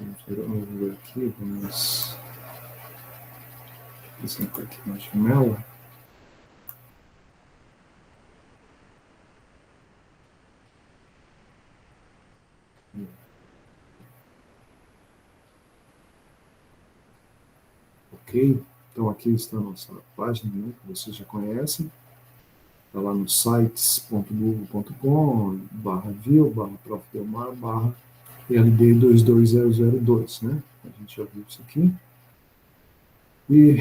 Vamos ver aqui, vamos acrescentar aqui uma janela. Ok, então aqui está a nossa página, né, que vocês já conhecem. Está lá no sites.google.com/view/profdelmar/LD22002, né? A gente já viu isso aqui. E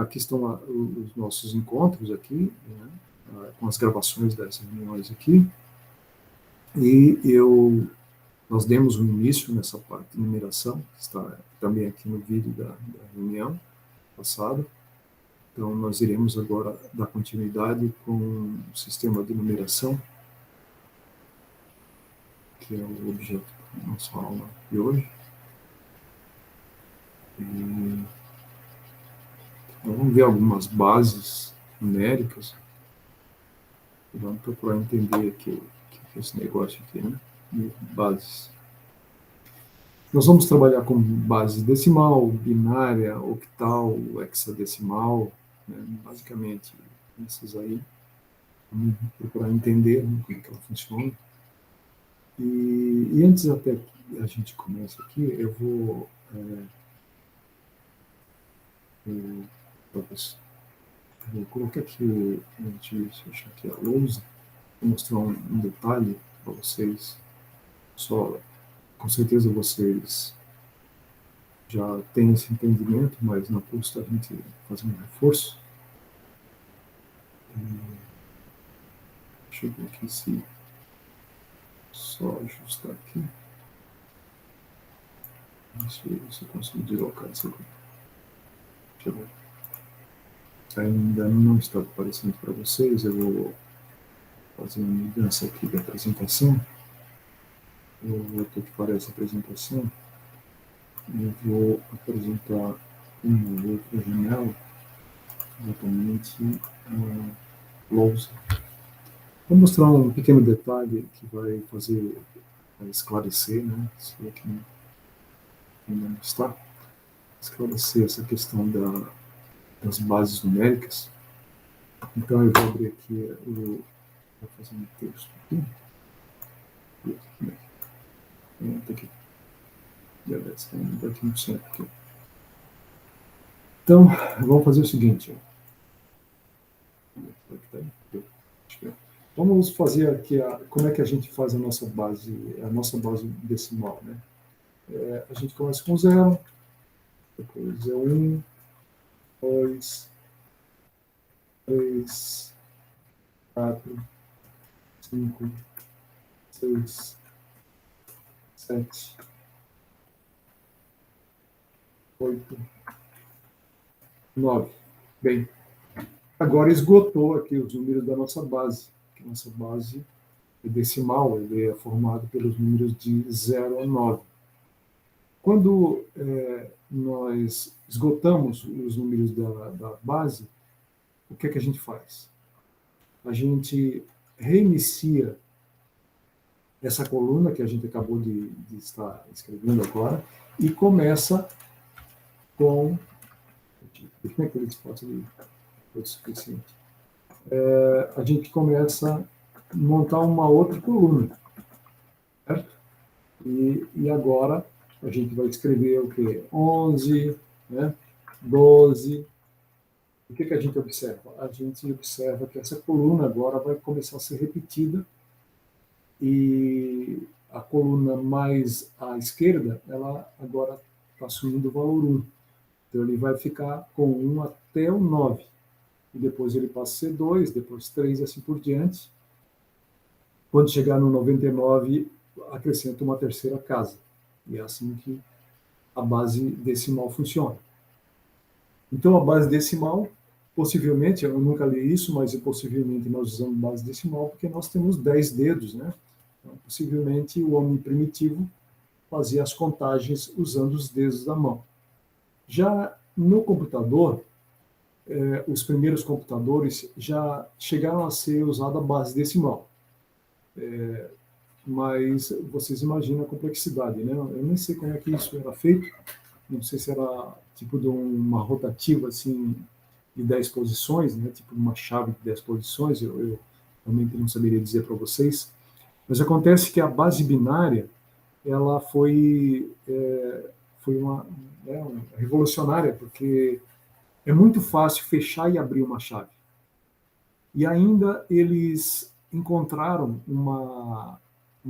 aqui estão os nossos encontros aqui, né, com as gravações dessas reuniões aqui. E nós demos um início nessa parte de numeração, que está também aqui no vídeo da reunião passada. Então, nós iremos agora dar continuidade com o sistema de numeração, que é o objeto da nossa aula de hoje. E vamos ver algumas bases numéricas. Vamos procurar entender aqui o que é esse negócio aqui, né? De bases. Nós vamos trabalhar com base decimal, binária, octal, hexadecimal, né? Basicamente essas aí. Vamos procurar entender, né, como é que ela funciona. E antes até que a gente comece aqui, eu vou colocar aqui, deixa eu achar aqui a lousa, vou mostrar um detalhe para vocês. Só, com certeza vocês já têm esse entendimento, mas não custa a gente fazer um reforço. Deixa eu ver aqui se só ajustar aqui. Deixa eu ver se eu consigo deslocar isso aqui. Deixa eu ver. Ainda não está aparecendo para vocês, eu vou fazer uma mudança aqui da apresentação. Eu vou ter que parar essa apresentação. Eu vou apresentar uma outra janela, exatamente a lousa. Vou mostrar um pequeno detalhe que vai esclarecer, né? Se aqui ainda não está, esclarecer essa questão das bases numéricas. Então eu vou abrir aqui vou fazer um texto aqui. Tá aqui. Beleza, ainda aqui no centro aqui. Então, vamos fazer o seguinte. Vamos fazer aqui como é que a gente faz a nossa base decimal, né? A gente começa com 0, depois é 1, 2, 3, 4, 5, 6, 7, 8, 9. Bem, agora esgotou aqui os números da nossa base. Que nossa base é decimal, ele é formado pelos números de 0 a 9. Quando nós esgotamos os números da base, o que é que a gente faz? A gente reinicia essa coluna que a gente acabou de estar escrevendo agora e começa com... Como é que ele pode ser suficiente? A gente começa a montar uma outra coluna, certo? E agora a gente vai escrever o quê? 11, né? 12. O que a gente observa? A gente observa que essa coluna agora vai começar a ser repetida e a coluna mais à esquerda, ela agora está assumindo o valor 1. Então ele vai ficar com 1 até o 9. E depois ele passa a ser 2, depois 3 e assim por diante. Quando chegar no 99, acrescenta uma terceira casa. E é assim que a base decimal funciona. Então, a base decimal, possivelmente, eu nunca li isso, mas possivelmente nós usamos base decimal porque nós temos 10 dedos, né? Então, possivelmente, o homem primitivo fazia as contagens usando os dedos da mão. Já no computador, os primeiros computadores já chegaram a ser usada a base decimal. mas vocês imaginam a complexidade, né? Eu nem sei como é que isso era feito, não sei se era tipo de uma rotativa assim de 10 posições, né? Tipo uma chave de 10 posições, eu realmente não saberia dizer para vocês, mas acontece que a base binária ela foi uma revolucionária, porque é muito fácil fechar e abrir uma chave. E ainda eles encontraram uma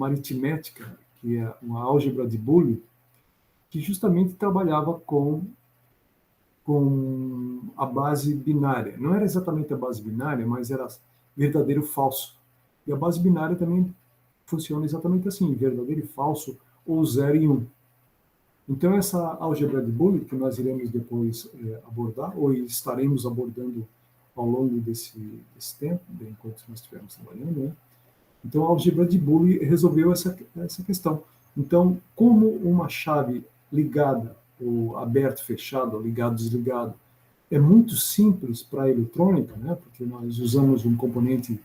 aritmética, que é uma álgebra de Boole, que justamente trabalhava com a base binária. Não era exatamente a base binária, mas era verdadeiro e falso. E a base binária também funciona exatamente assim, verdadeiro e falso, ou 0 e 1. Então, essa álgebra de Boole, que nós iremos depois abordar, ou estaremos abordando ao longo desse tempo, enquanto nós estivermos trabalhando, né? Então, a álgebra de Boole resolveu essa questão. Então, como uma chave ligada, ou aberto, fechado, ou ligado, desligado, é muito simples para a eletrônica, né? Porque nós usamos um componente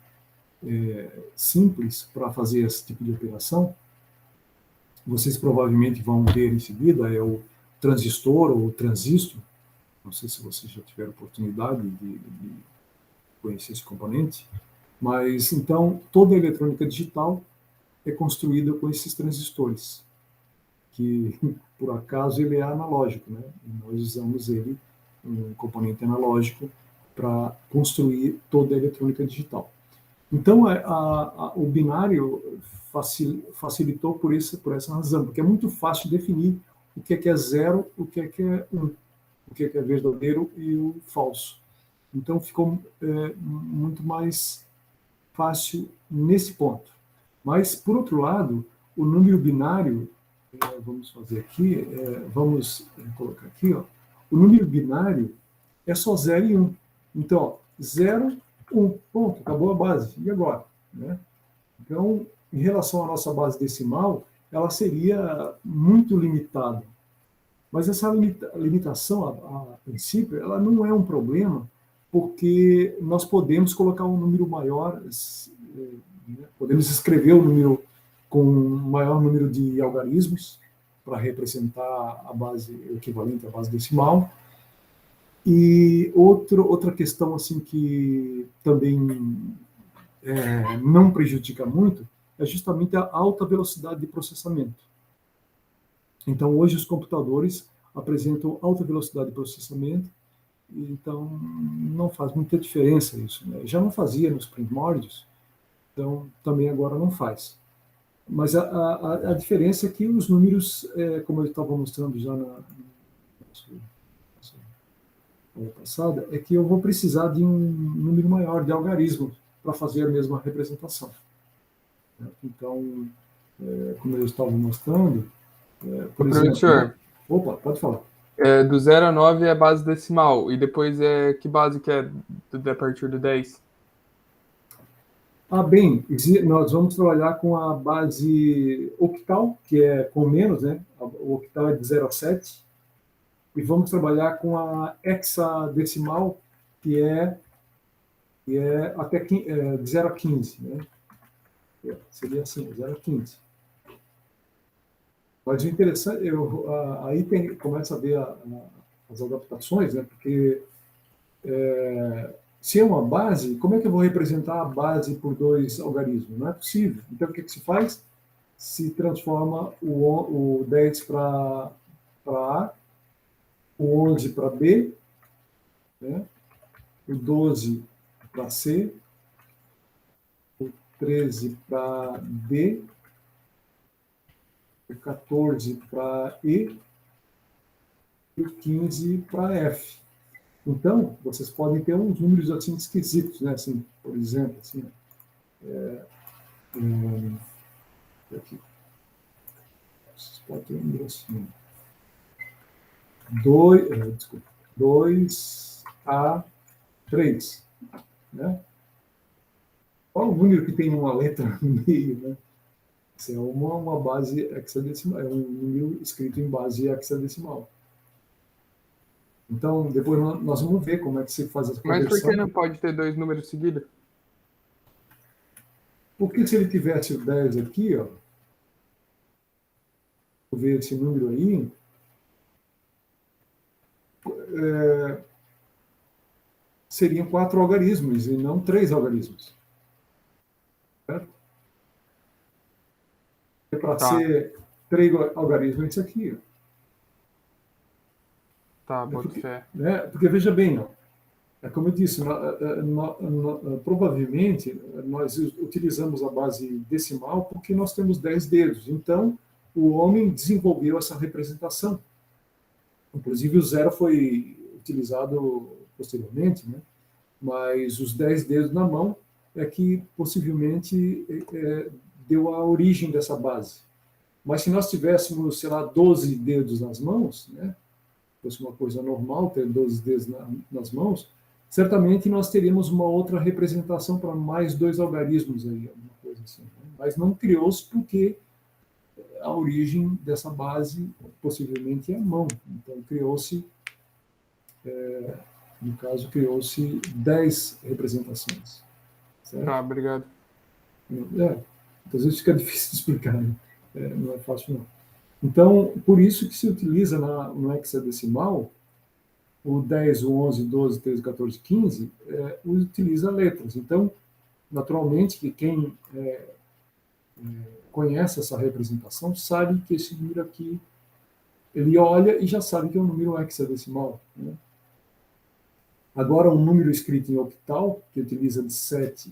simples para fazer esse tipo de operação. Vocês provavelmente vão ver em seguida, é o transistor ou o transistor. Não sei se vocês já tiveram oportunidade de conhecer esse componente, mas então toda a eletrônica digital é construída com esses transistores, que por acaso ele é analógico, né? E nós usamos ele, um componente analógico, para construir toda a eletrônica digital. Então, o binário facilitou por essa razão, porque é muito fácil definir o que é zero, o que é um, o que é verdadeiro e o falso. Então, ficou muito mais fácil nesse ponto. Mas, por outro lado, o número binário, vamos fazer aqui, vamos colocar aqui, ó, o número binário é só 0 e 1. Então, ó, 0, 1, ponto, acabou a base. E agora? Né? Então, em relação à nossa base decimal, ela seria muito limitada. Mas essa limitação, a princípio, ela não é um problema, porque nós podemos colocar um número maior, né? Podemos escrever um número com um maior número de algarismos para representar a base equivalente à base decimal. E outra questão assim que também não prejudica muito é justamente a alta velocidade de processamento. Então, hoje os computadores apresentam alta velocidade de processamento, então não faz muita diferença isso, né? Já não fazia nos primórdios, então também agora não faz. Mas a diferença é que os números, como eu estava mostrando já na aula passada, é que eu vou precisar de um número maior de algarismos para fazer a mesma representação. Então, como eu estava mostrando, por exemplo... Professor, Opa, pode falar. Do 0 a 9 é base decimal, e depois que base que é a partir do 10? Bem, nós vamos trabalhar com a base octal, que é com menos, né? O octal é de 0 a 7, e vamos trabalhar com a hexadecimal, que é até de 0 a 15, né? Seria assim, 0 a 15. Mas o interessante, aí começa a ver as adaptações, né? Porque se é uma base, como é que eu vou representar a base por 2 algarismos? Não é possível. Então, o que se faz? Se transforma o 10 para A, o 11 para B, né? O 12 para C, o 13 para D, o 14 para E e o 15 para F. Então, vocês podem ter uns números assim esquisitos, né? Assim, por exemplo, assim, aqui. Vocês podem ter um número assim. 2A3, né? Qual o número que tem uma letra no meio, né? Isso é uma base hexadecimal, é um número escrito em base hexadecimal. Então, depois nós vamos ver como é que se faz essa Mas por conversão. que não pode ter 2 números seguidos? Porque se ele tivesse o 10 aqui, ó, ver esse número aí, seriam 4 algarismos e não 3 algarismos. Certo? É para Tá, ser 3 algarismos isso aqui. tá, boto fé. Porque veja bem, ó, é como eu disse, provavelmente nós utilizamos a base decimal porque nós temos 10 dedos. Então, o homem desenvolveu essa representação. Inclusive, o zero foi utilizado posteriormente, né? Mas os 10 dedos na mão é que possivelmente deu a origem dessa base. Mas se nós tivéssemos, sei lá, 12 dedos nas mãos, né? Fosse uma coisa normal ter 12 dedos nas mãos, certamente nós teríamos uma outra representação para mais 2 algarismos aí, alguma coisa assim. Né? Mas não criou-se porque a origem dessa base possivelmente é a mão. Então criou-se, no caso, criou-se 10 representações. Certo? Tá, obrigado. Às vezes fica difícil de explicar, né? Não é fácil não. Então, por isso que se utiliza no hexadecimal, o 10, o 11, 12, 13, 14, 15, utiliza letras. Então, naturalmente, que quem conhece essa representação sabe que esse número aqui, ele olha e já sabe que é um número hexadecimal. Né? Agora, um número escrito em octal, que utiliza de 7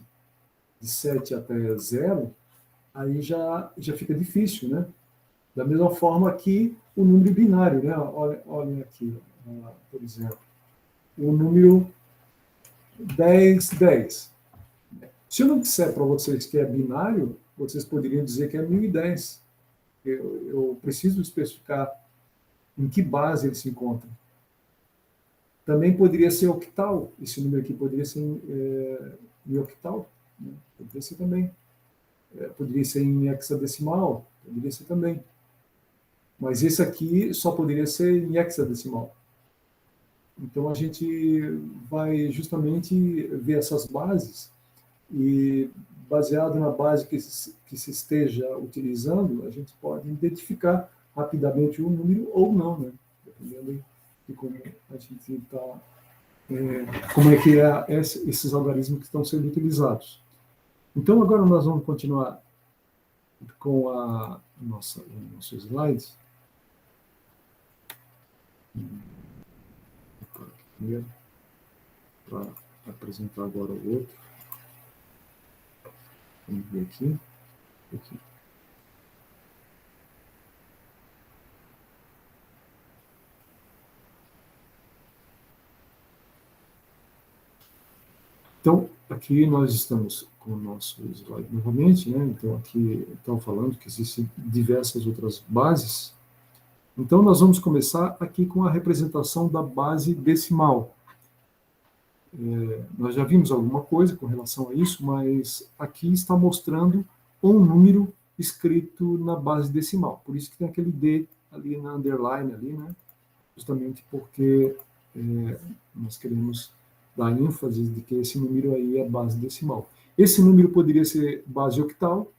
até 0, aí já fica difícil, né? Da mesma forma que o número binário, né? Olhem aqui, por exemplo, o número 10, 10. Se eu não disser para vocês que é binário, vocês poderiam dizer que é 1010. Eu preciso especificar em que base ele se encontra. Também poderia ser octal, esse número aqui poderia ser em octal, né? Poderia ser também. Poderia ser em hexadecimal, poderia ser também. Mas esse aqui só poderia ser em hexadecimal. Então a gente vai justamente ver essas bases e, baseado na base que se esteja utilizando, a gente pode identificar rapidamente o número ou não, né? Dependendo de como a gente está, como é que esses algarismos que estão sendo utilizados. Então agora nós vamos continuar com nossos slides. Primeiro, para apresentar agora o outro. Vamos ver aqui. Então, aqui nós estamos com o nosso slide novamente, né? Então, aqui estão falando que existem diversas outras bases. Então, nós vamos começar aqui com a representação da base decimal. Nós já vimos alguma coisa com relação a isso, mas aqui está mostrando um número escrito na base decimal. Por isso que tem aquele D ali na underline, ali, né? Justamente porque nós queremos dar ênfase de que esse número aí é base decimal. Esse número poderia ser base octal,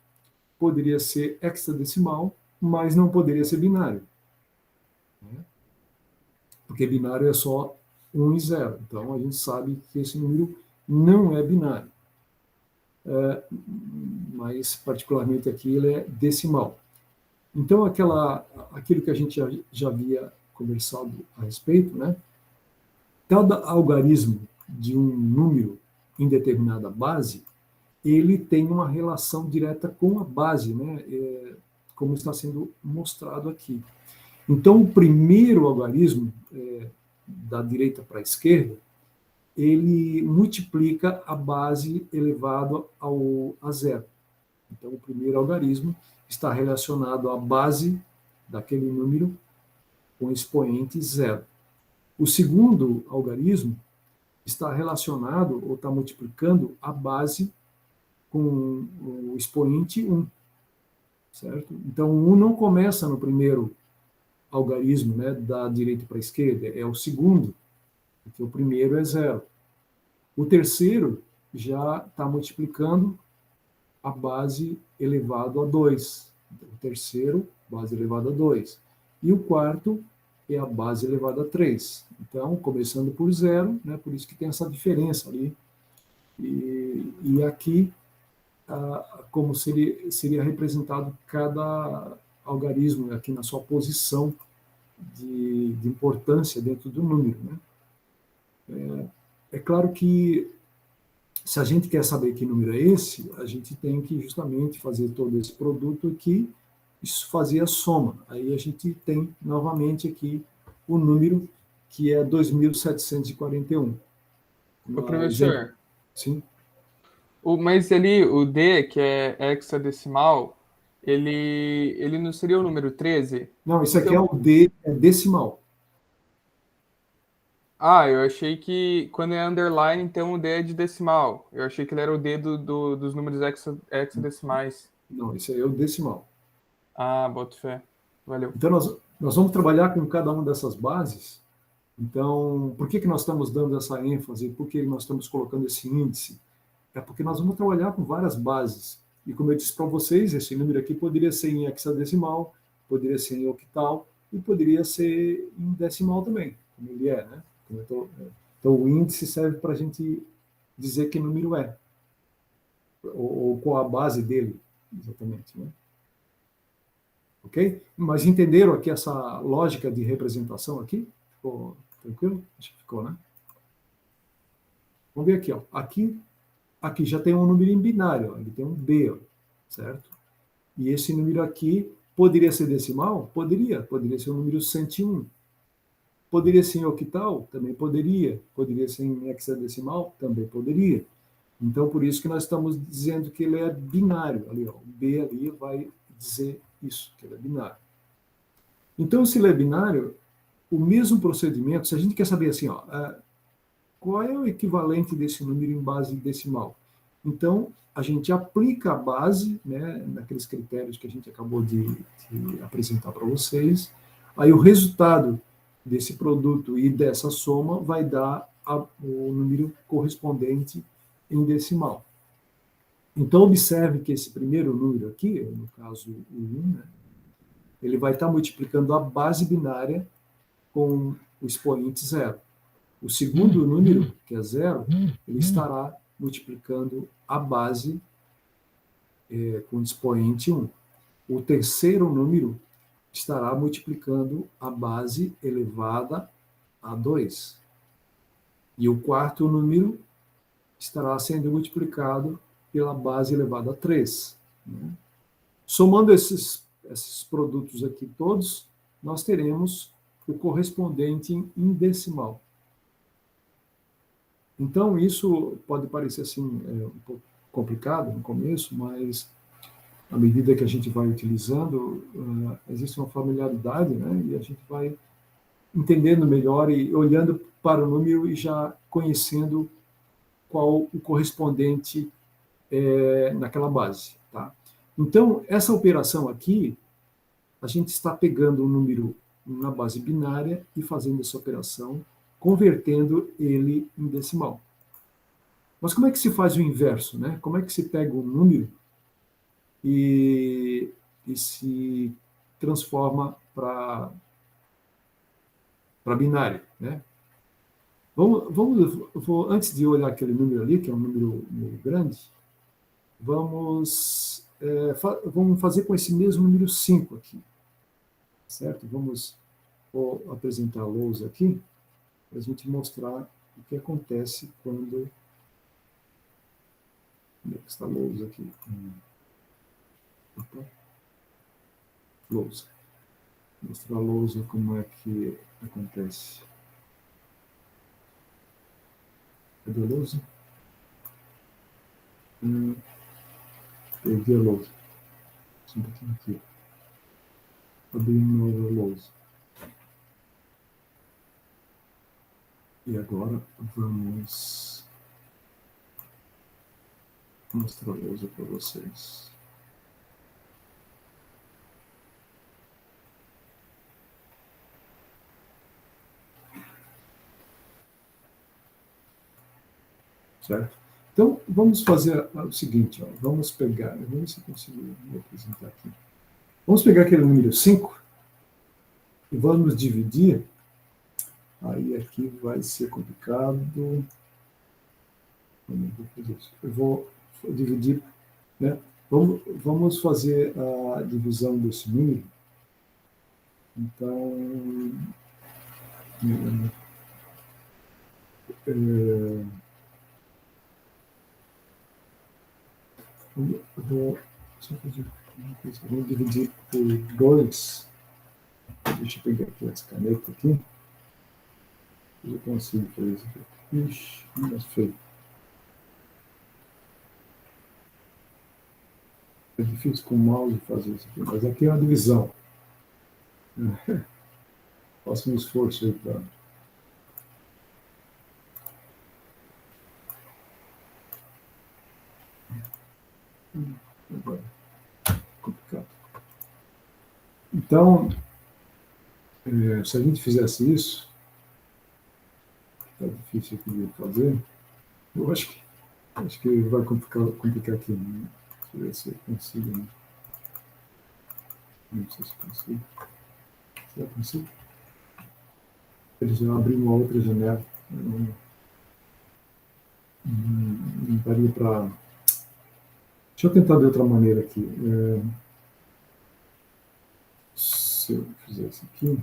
poderia ser hexadecimal, mas não poderia ser binário. Né? Porque binário é só 1 e 0. Então, a gente sabe que esse número não é binário. Mas, particularmente aqui, ele é decimal. Então, aquilo que a gente já havia conversado a respeito, né? Cada algarismo de um número em determinada base, ele tem uma relação direta com a base, né? Como está sendo mostrado aqui. Então, o primeiro algarismo, da direita para a esquerda, ele multiplica a base elevado a 0. Então, o primeiro algarismo está relacionado à base daquele número com expoente 0. O segundo algarismo está relacionado ou está multiplicando a base com o expoente 1. Certo? Então, o 1 não começa no primeiro algarismo, né, da direita para a esquerda, é o segundo, porque o primeiro é 0. O terceiro já está multiplicando a base elevado a 2. Então, o terceiro base elevada a 2. E o quarto é a base elevada a 3. Então, começando por 0, né, por isso que tem essa diferença ali. E aqui, como seria representado cada algarismo aqui na sua posição de importância dentro do número, né? É claro que, se a gente quer saber que número é esse, a gente tem que justamente fazer todo esse produto aqui, isso fazer a soma. Aí a gente tem novamente aqui o número que é 2.741. Ô, Exemplo, professor, sim? mas ali, o D, que é hexadecimal, ele não seria o número 13? Não, isso aqui é Então, o D é decimal. eu achei que quando é underline, então o D é de decimal. Eu achei que ele era o D dos números hexadecimais. Não, isso aí é o decimal. Ah, boto fé. Valeu. Então, nós vamos trabalhar com cada uma dessas bases. Então, por que nós estamos dando essa ênfase? Por que nós estamos colocando esse índice? É porque nós vamos trabalhar com várias bases. E como eu disse para vocês, esse número aqui poderia ser em hexadecimal, poderia ser em octal e poderia ser em decimal também, como ele é, né? Então, o índice serve para a gente dizer que número é, ou qual a base dele, exatamente, né? Ok? Mas entenderam aqui essa lógica de representação aqui? Ficou tranquilo? Acho que ficou, né? Vamos ver aqui, ó. Aqui já tem um número em binário, ó. Ele tem um B, ó, certo? E esse número aqui poderia ser decimal? Poderia ser o número 101. Poderia ser em octal? Também poderia. Poderia ser em hexadecimal? Também poderia. Então, por isso que nós estamos dizendo que ele é binário. Ali, ó, o B ali vai dizer isso, que ele é binário. Então, se ele é binário, o mesmo procedimento, se a gente quer saber assim, ó, qual é o equivalente desse número em base decimal? Então, a gente aplica a base, né, naqueles critérios que a gente acabou de apresentar para vocês. Aí o resultado desse produto e dessa soma vai dar o número correspondente em decimal. Então, observe que esse primeiro número aqui, no caso o 1, né, ele vai estar multiplicando a base binária com o expoente zero. O segundo número, que é 0, ele estará multiplicando a base com o expoente 1. O terceiro número estará multiplicando a base elevada a 2. E o quarto número estará sendo multiplicado pela base elevada a 3. Né? Somando esses produtos aqui todos, nós teremos o correspondente em decimal. Então, isso pode parecer assim um pouco complicado no começo, mas à medida que a gente vai utilizando, existe uma familiaridade, né? E a gente vai entendendo melhor e olhando para o número e já conhecendo qual o correspondente naquela base, tá? Então, essa operação aqui, a gente está pegando um número na base binária e fazendo essa operação, convertendo ele em decimal. Mas como é que se faz o inverso, né? Como é que se pega um número e se transforma para binário, né? Antes de olhar aquele número ali, que é um número grande, vamos fazer com esse mesmo número 5 aqui, certo? Vou apresentar a lousa aqui, para a gente mostrar o que acontece quando... Onde é que está a lousa aqui? Lousa. Mostrar a lousa como é que acontece. Cadê a lousa? Perdi a lousa. Só um pouquinho aqui. Abri uma nova lousa. E agora vamos mostrar a lousa para vocês. Certo? Então, vamos fazer o seguinte, ó, vamos pegar, vamos ver se eu consigo me apresentar aqui. Vamos pegar aquele número 5 e vamos dividir. Aí aqui vai ser complicado. Como eu vou fazer isso? Eu vou dividir, né? Vamos fazer a divisão desse número. Então, vou dividir por 2. Deixa eu pegar aqui essa caneta aqui. Eu consigo fazer isso aqui. Ixi, mas feio. É difícil com o mouse fazer isso aqui, mas aqui é uma divisão. Faço um esforço aí para... Complicado. Então, se a gente fizesse isso, está difícil aqui de fazer, eu acho que vai complicar aqui. Né? Deixa eu ver se eu consigo. Né? Não sei se consigo. Será que consigo? Eles já abriram uma outra janela. Não daria para... Deixa eu tentar de outra maneira aqui. Se eu fizer isso aqui...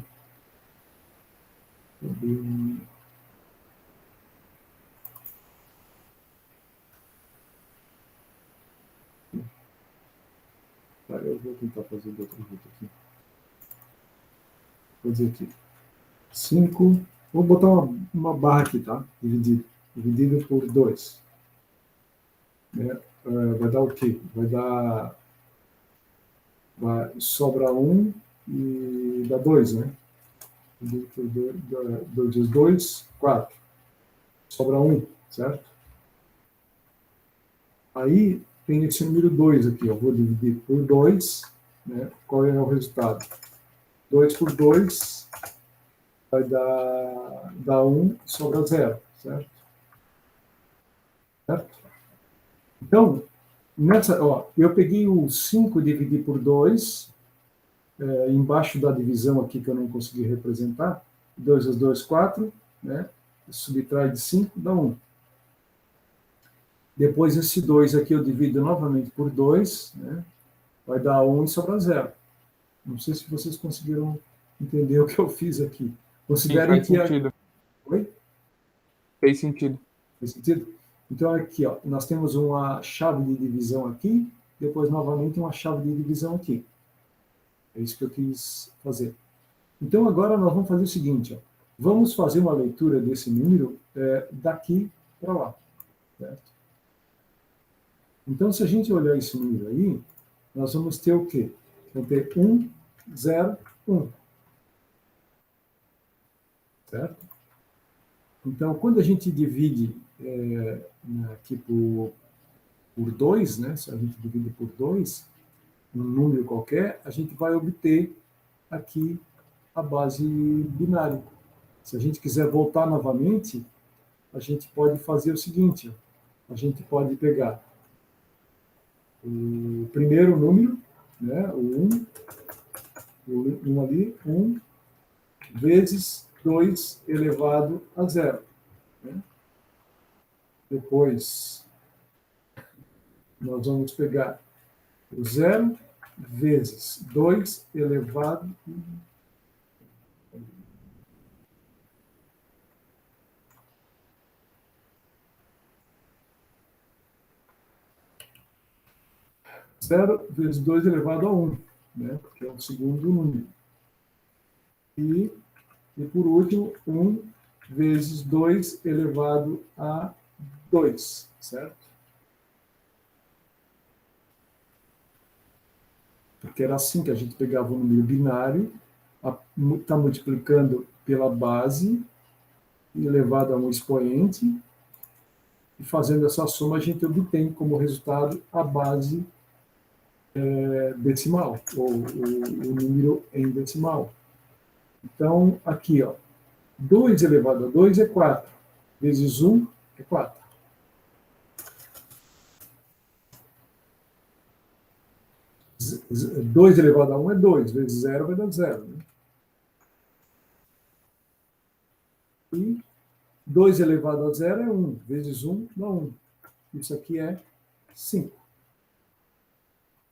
Tá, eu vou tentar fazer de outro jeito aqui. Vou dizer aqui. 5... Vou botar uma barra aqui, tá? Dividido por 2. Vai dar o quê? Sobra 1 e dá 2, né? 2 vezes 2, 4. Sobra 1, certo? Aí tem esse número 2 aqui, eu vou dividir por 2, né? Qual é o resultado? 2 por 2 vai dar 1, sobra 0, certo? Certo? Então, eu peguei o 5 e dividi por 2, embaixo da divisão aqui que eu não consegui representar, 2 vezes 2, 4, né? Subtrai de 5, dá 1. Depois esse 2 aqui eu divido novamente por 2, né? Vai dar 1 e sobra 0. Não sei se vocês conseguiram entender o que eu fiz aqui. Considerem que... Faz sentido. Oi? Fez sentido. Fez sentido? Então, aqui, ó, nós temos uma chave de divisão aqui, depois, novamente, uma chave de divisão aqui. É isso que eu quis fazer. Então, agora nós vamos fazer o seguinte, ó, vamos fazer uma leitura desse número daqui para lá. Certo? Então, se a gente olhar esse número aí, nós vamos ter o quê? Vamos ter 1, 0, 1. Certo? Então, quando a gente divide aqui por 2, né? Se a gente divide por 2, um número qualquer, a gente vai obter aqui a base binária. Se a gente quiser voltar novamente, a gente pode fazer o seguinte, a gente pode pegar o primeiro número, né? O 1 ali, 1 vezes 2 elevado a 0. Né? Depois, nós vamos pegar o 0 vezes 2 elevado a 0 vezes 2 elevado a 1, né? Que é o segundo número. E por último, 1 vezes 2 elevado a 2, certo? Porque era assim que a gente pegava o número binário, está multiplicando pela base, elevado a um expoente, e fazendo essa soma a gente obtém como resultado a base decimal, ou o número em decimal. Então, aqui, ó, 2 elevado a 2 é 4, vezes 1 é 4. 2 elevado a 1 é 2, vezes 0 vai dar 0. Né? E 2 elevado a 0 é 1, vezes 1 dá 1. Isso aqui é 5.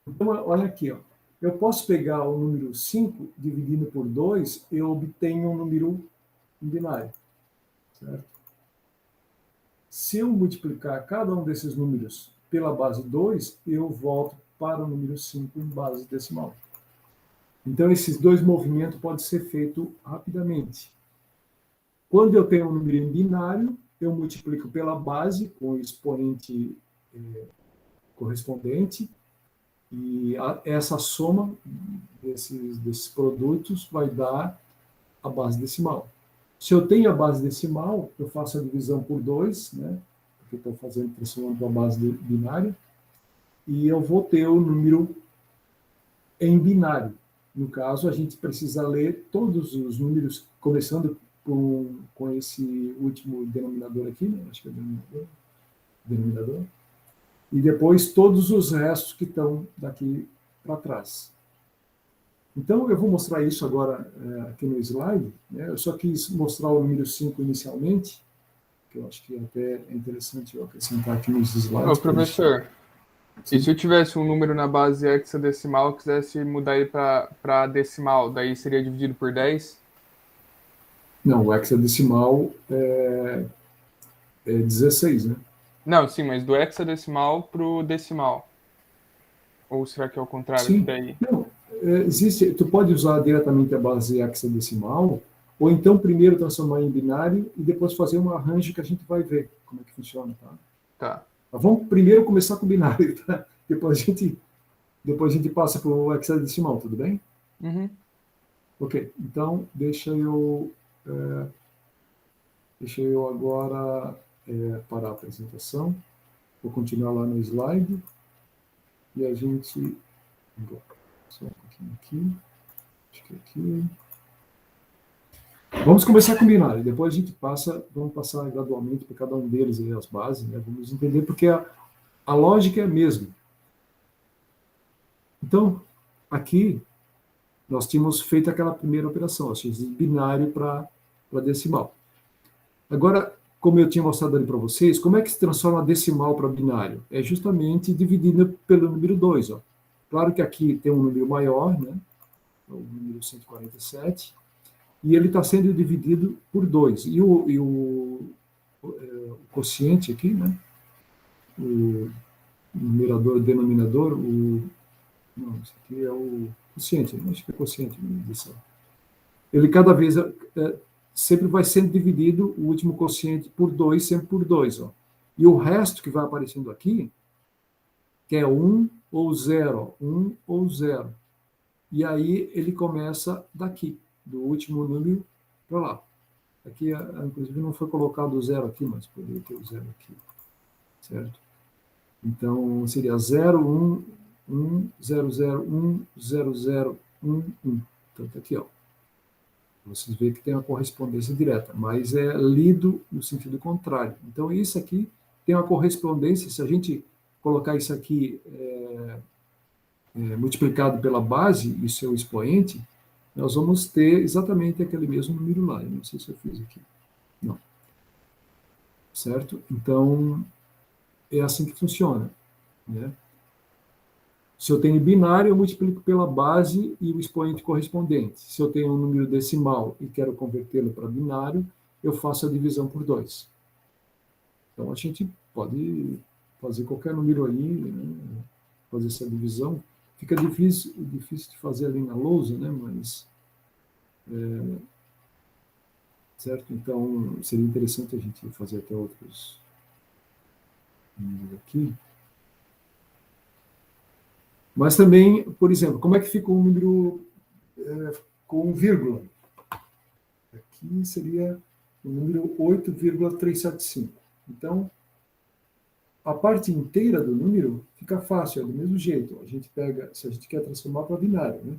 Então, olha aqui, ó. Eu posso pegar o número 5, dividindo por 2, eu obtenho um número binário. Certo? Se eu multiplicar cada um desses números pela base 2, eu volto para o número 5 em base decimal. Então, esses dois movimentos podem ser feitos rapidamente. Quando eu tenho um número em binário, eu multiplico pela base com o expoente correspondente, e essa soma desses produtos vai dar a base decimal. Se eu tenho a base decimal, eu faço a divisão por 2, né? Porque estou transformando para a base binária, e eu vou ter o número em binário. No caso, a gente precisa ler todos os números, começando com esse último denominador aqui, né? Acho que é denominador, e depois todos os restos que estão daqui para trás. Então, eu vou mostrar isso agora aqui no slide. Né? Eu só quis mostrar o número 5 inicialmente, que eu acho que até é interessante eu acrescentar aqui nos slides. Ô, professor, e se eu tivesse um número na base hexadecimal e quisesse mudar ele para decimal, daí seria dividido por 10? Não, o hexadecimal é 16, né? Não, sim, mas do hexadecimal para o decimal. Ou será que é o contrário? Sim. Daí? Não, existe, tu pode usar diretamente a base hexadecimal, ou então primeiro transformar em binário e depois fazer um arranjo que a gente vai ver como é que funciona, tá? Tá. Mas vamos primeiro começar com o binário, tá? Depois a gente passa para o hexadecimal, tudo bem? Uhum. Ok, então deixa eu agora parar a apresentação. Vou continuar lá no slide. E a gente... Só um pouquinho aqui. Acho que aqui. Vamos começar com o binário. Depois a gente vamos passar gradualmente por cada um deles aí, as bases, né? Vamos entender porque a lógica é a mesma. Então, aqui, nós tínhamos feito aquela primeira operação, ou seja, de binário para decimal. Agora, como eu tinha mostrado ali para vocês, como é que se transforma decimal para binário? É justamente dividindo pelo número 2. Ó. Claro que aqui tem um número maior, né? O número 147, e ele está sendo dividido por 2. E o quociente aqui, né? O numerador, denominador, não, isso aqui é o quociente, acho que é quociente. Ele cada vez sempre vai sendo dividido, o último quociente, por 2, sempre por 2. E o resto que vai aparecendo aqui, que é 1 ou 0, 1 ou 0. E aí ele começa daqui, do último número para lá. Aqui, inclusive, não foi colocado o 0 aqui, mas poderia ter o 0 aqui. Certo? Então, seria 0, 1, 1, 0, 0, 1, 0, 0, 1, 1. Então, tá aqui, ó. Vocês veem que tem uma correspondência direta, mas é lido no sentido contrário. Então, isso aqui tem uma correspondência, se a gente colocar isso aqui multiplicado pela base e seu expoente, nós vamos ter exatamente aquele mesmo número lá. Eu não sei se eu fiz aqui. Não. Certo? Então, é assim que funciona. Né? Se eu tenho binário, eu multiplico pela base e o expoente correspondente. Se eu tenho um número decimal e quero convertê-lo para binário, eu faço a divisão por 2. Então, a gente pode fazer qualquer número aí, né? Fazer essa divisão. Fica difícil de fazer ali na lousa, né? Mas... certo? Então, seria interessante a gente fazer até outros números aqui. Mas também, por exemplo, como é que fica um número com vírgula? Aqui seria o número 8,375. Então, a parte inteira do número fica fácil, é do mesmo jeito. A gente pega, se a gente quer transformar para binário, né?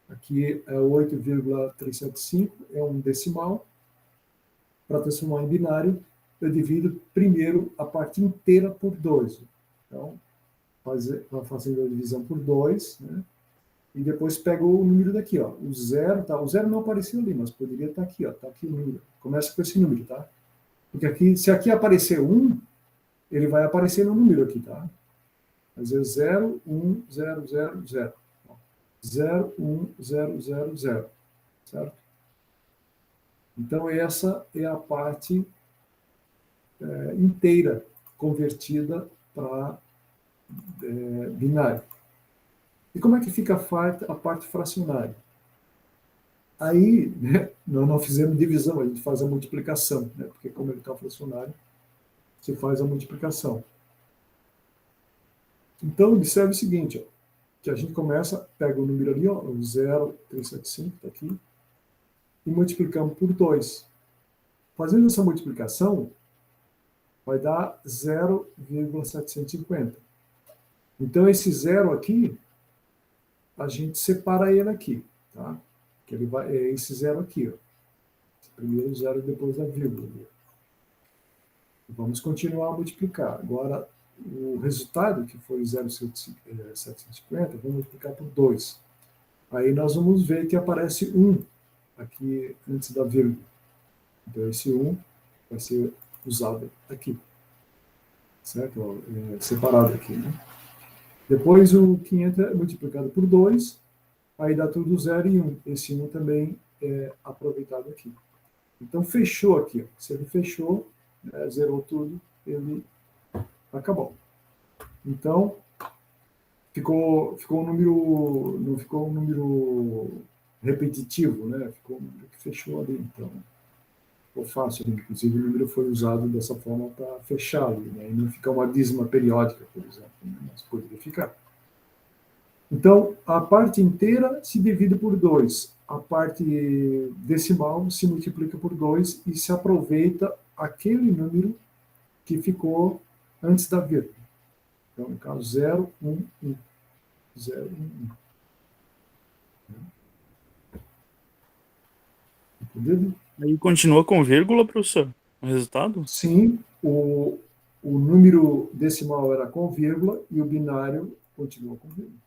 Aqui é 8,375, é um decimal. Para transformar em binário, eu divido primeiro a parte inteira por 2. Então, fazendo a divisão por 2, né? e depois pego o número daqui, ó. O zero, tá? O zero não apareceu ali, mas poderia estar aqui, ó. Tá aqui o número. Começa com esse número, tá? Porque aqui, se aqui aparecer 1, ele vai aparecer no número aqui, tá? Mas é 0, 1, 0, 0, 0. 0, 1, 0, 0, 0. Certo? Então, essa é a parte inteira convertida para binário. E como é que fica a parte fracionária? Aí, né, nós não fizemos divisão, a gente faz a multiplicação, né, porque como ele está fracionário, você faz a multiplicação. Então, observe o seguinte, ó, que a gente começa, pega o número ali, ó, o 0,375, está aqui, e multiplicamos por 2. Fazendo essa multiplicação, vai dar 0,750. Então, esse zero aqui, a gente separa ele aqui, tá? Que ele vai, é esse zero aqui, ó. Esse primeiro zero depois da vírgula. Vamos continuar a multiplicar. Agora, o resultado, que foi 0,750, vamos multiplicar por 2. Aí nós vamos ver que aparece 1 aqui antes da vírgula. Então, esse 1 vai ser usado aqui. Certo? Separado aqui, né? Depois, o 500 é multiplicado por 2, aí dá tudo 0 e 1. Esse 1 também é aproveitado aqui. Então, fechou aqui. Ó. Se ele fechou, zerou tudo, ele acabou. Então, ficou um número, não ficou um número repetitivo, né? Ficou um número que fechou ali. Então, ficou fácil. Inclusive, o número foi usado dessa forma para fechar ali, né? E não ficar uma dízima periódica, por exemplo, né? Mas poderia ficar. Então, a parte inteira se divide por 2. A parte decimal se multiplica por 2 e se aproveita aquele número que ficou antes da vírgula. Então, no caso, 0, 1, 1. 0, 1, 1. Entendido? Aí continua com vírgula, professor, o resultado? Sim, o número decimal era com vírgula e o binário continua com vírgula.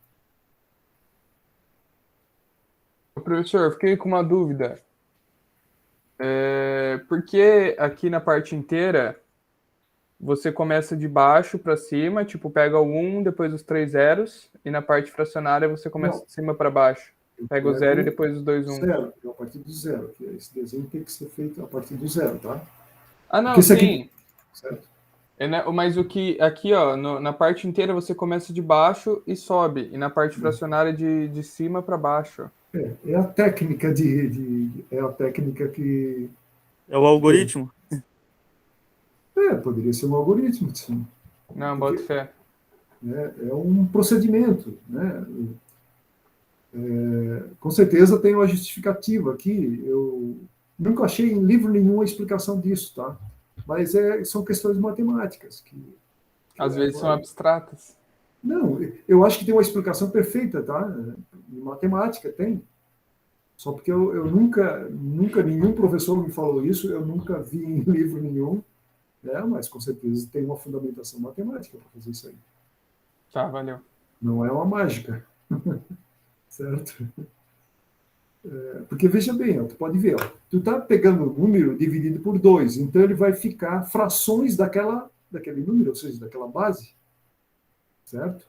Professor, eu fiquei com uma dúvida. Por que aqui na parte inteira você começa de baixo para cima, tipo, pega o 1, depois os 3 zeros, e na parte fracionária você começa de cima para baixo. Pega o 0 e depois os 2 1. Zero, a partir do 0. Esse desenho tem que ser feito a partir do 0, tá? Ah, não, Porque esse sim. aqui, certo? Mas o que aqui, ó, na parte inteira você começa de baixo e sobe, e na parte fracionária de cima para baixo. É a técnica é a técnica que É o algoritmo? poderia ser um algoritmo, sim. Não, bota fé. É um procedimento, né? Com certeza tem uma justificativa aqui. Eu nunca achei em livro nenhum a explicação disso, tá? Mas são questões matemáticas que Às vezes são abstratas. Não, eu acho que tem uma explicação perfeita, tá? Em matemática tem. Só porque eu nunca nenhum professor me falou isso, eu nunca vi em livro nenhum, né? Mas com certeza tem uma fundamentação matemática para fazer isso aí. Tá, valeu. Não é uma mágica, certo? Porque veja bem, ó, tu pode ver, ó, tu tá pegando o número dividido por 2, então ele vai ficar frações daquele número, ou seja, daquela base, certo?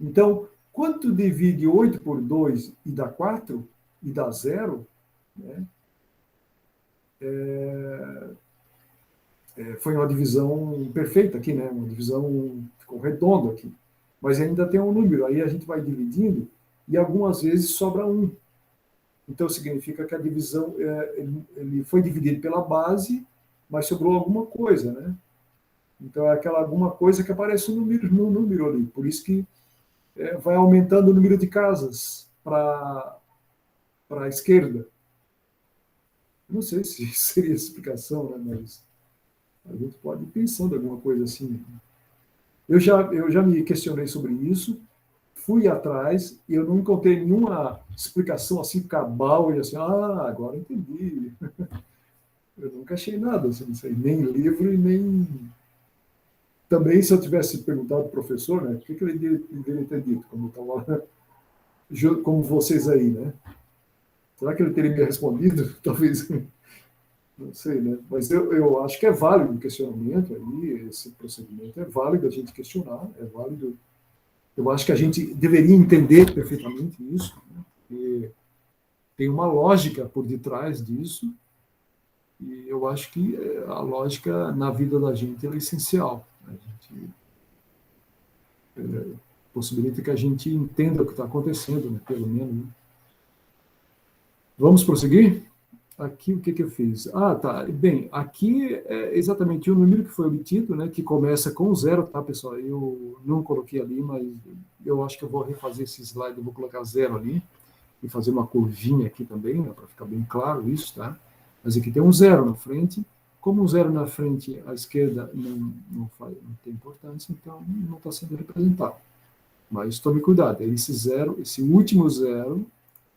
Então, quando tu divide 8 por 2 e dá 4, e dá 0, né, foi uma divisão perfeita aqui, né? Uma divisão ficou redonda aqui. Mas ainda tem um número, aí a gente vai dividindo e algumas vezes sobra 1. Então significa que a divisão ele foi dividido pela base, mas sobrou alguma coisa, né? Então é aquela alguma coisa que aparece no número ali. Por isso que vai aumentando o número de casas para a esquerda. Não sei se seria explicação, né? Mas a gente pode ir pensando em alguma coisa assim. Eu já me questionei sobre isso, fui atrás e eu não encontrei nenhuma explicação assim cabal e assim, agora entendi. Eu nunca achei nada assim, nem livro e nem... Também, se eu tivesse perguntado ao professor, né, o que ele deveria ter dito quando eu estava como vocês aí, né? Será que ele teria me respondido? Talvez, não sei, né? Mas eu acho que é válido o questionamento aí, esse procedimento é válido a gente questionar, é válido. Eu acho que a gente deveria entender perfeitamente isso, né? E tem uma lógica por detrás disso, e eu acho que a lógica na vida da gente é essencial. A gente possibilita que a gente entenda o que está acontecendo, né? Pelo menos. Né? Vamos prosseguir? Aqui o que eu fiz? Ah, tá. Bem, aqui é exatamente o número que foi obtido, né? Que começa com 0, tá, pessoal? Eu não coloquei ali, mas eu acho que eu vou refazer esse slide, eu vou colocar 0 ali e fazer uma curvinha aqui também, né, para ficar bem claro isso, tá? Mas aqui tem um 0 na frente. Como um 0 na frente, à esquerda não tem importância, então não está sendo representado. Mas tome cuidado, esse 0, esse último 0,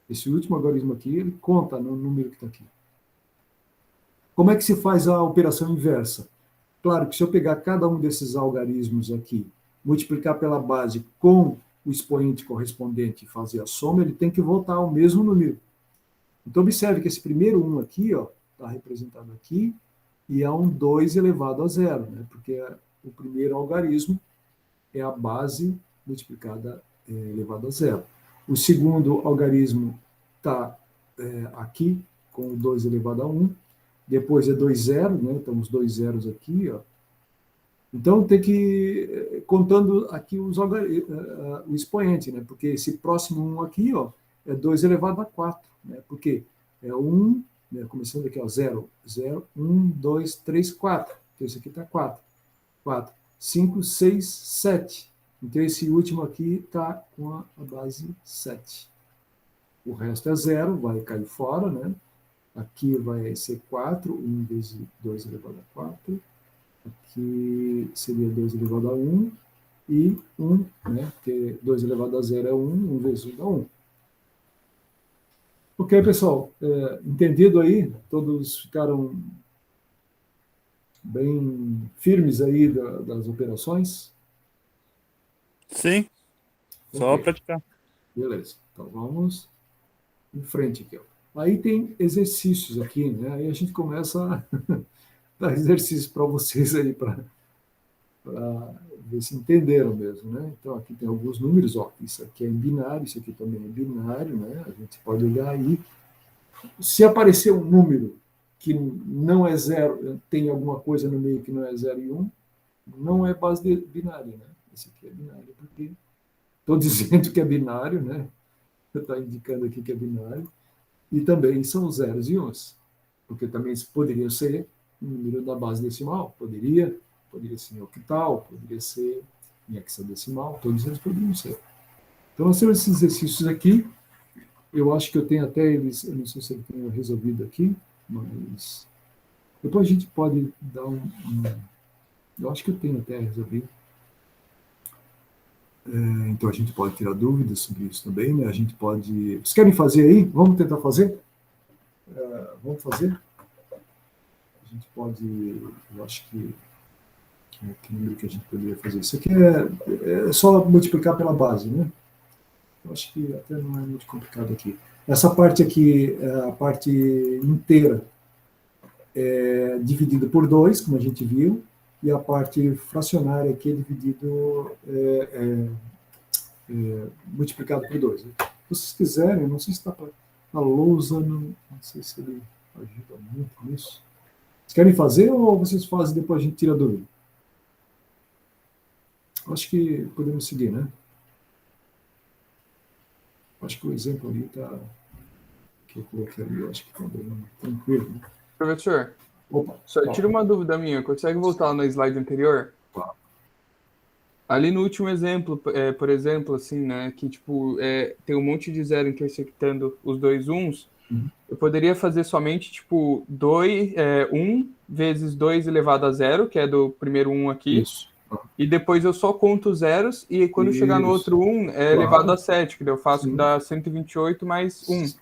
esse último algarismo aqui, ele conta no número que está aqui. Como é que se faz a operação inversa? Claro que se eu pegar cada um desses algarismos aqui, multiplicar pela base com o expoente correspondente e fazer a soma, ele tem que voltar ao mesmo número. Então, observe que esse primeiro 1 aqui, está representado aqui, e é um 2 elevado a 0, né? Porque o primeiro algarismo é a base multiplicada elevado a 0. O segundo algarismo está aqui, com o 2 elevado a 1. Depois é 2 zeros, né? Então, os 2 zeros aqui. Então, tem que contando aqui o expoente, né? Porque esse próximo 1 aqui é 2 elevado a 4. Né? Porque é 1, né? Começando aqui, 0, 0, 1, 2, 3, 4. Então, esse aqui está 4. 4, 5, 6, 7. Então, esse último aqui está com a base 7. O resto é 0, vai cair fora, né? Aqui vai ser 4, 1 vezes 2 elevado a 4. Aqui seria 2 elevado a 1 e 1, né? Porque 2 elevado a 0 é 1, 1 vezes 1 dá 1. Ok, pessoal, entendido aí? Todos ficaram bem firmes aí das operações? Sim, só Ok, praticar. beleza. Então vamos em frente aqui. Aí tem exercícios aqui, né? Aí a gente começa a dar exercícios para vocês aí, para ver se entenderam mesmo, né? Então aqui tem alguns números, isso aqui é em binário, isso aqui também é binário, né? A gente pode olhar aí. Se aparecer um número que não é 0, tem alguma coisa no meio que não é 0 e 1, não é base binária, né? Esse aqui é binário, porque estou dizendo que é binário, né? Está indicando aqui que é binário. E também são zeros e uns, porque também poderia ser um número da base decimal, poderia ser em octal, poderia ser em hexadecimal, todos eles poderiam ser. Então, nós temos esses exercícios aqui, eu acho que eu tenho até eles, eu não sei se eu tenho resolvido aqui, mas depois a gente pode dar eu acho que eu tenho até resolvido. Então, a gente pode tirar dúvidas sobre isso também, né? A gente pode... Vocês querem fazer aí? Vamos tentar fazer? Vamos fazer? A gente pode... Eu acho que número que a gente poderia fazer. Isso aqui é só multiplicar pela base, né? Eu acho que até não é muito complicado aqui. Essa parte aqui, a parte inteira, é dividida por 2, como a gente viu, e a parte fracionária aqui é dividido, multiplicado por 2. Né? Se vocês quiserem, não sei se está a lousa, não sei se ele ajuda muito nisso. Vocês querem fazer ou vocês fazem e depois a gente tira a dúvida? Acho que podemos seguir, né? Acho que o exemplo ali que eu coloquei ali, acho que está bem tranquilo. Né? Professor, Opa, só tira uma dúvida minha. Consegue voltar no slide anterior? Claro. Ali no último exemplo, por exemplo, assim, né, que tipo, tem um monte de zero intersectando os dois uns, eu poderia fazer somente, tipo, 1 vezes 2 elevado a 0, que é do primeiro 1 aqui, Isso. e depois eu só conto zeros, e quando chegar no outro 1, elevado a 7, que daí eu faço Sim. que dá 128 mais 1. Isso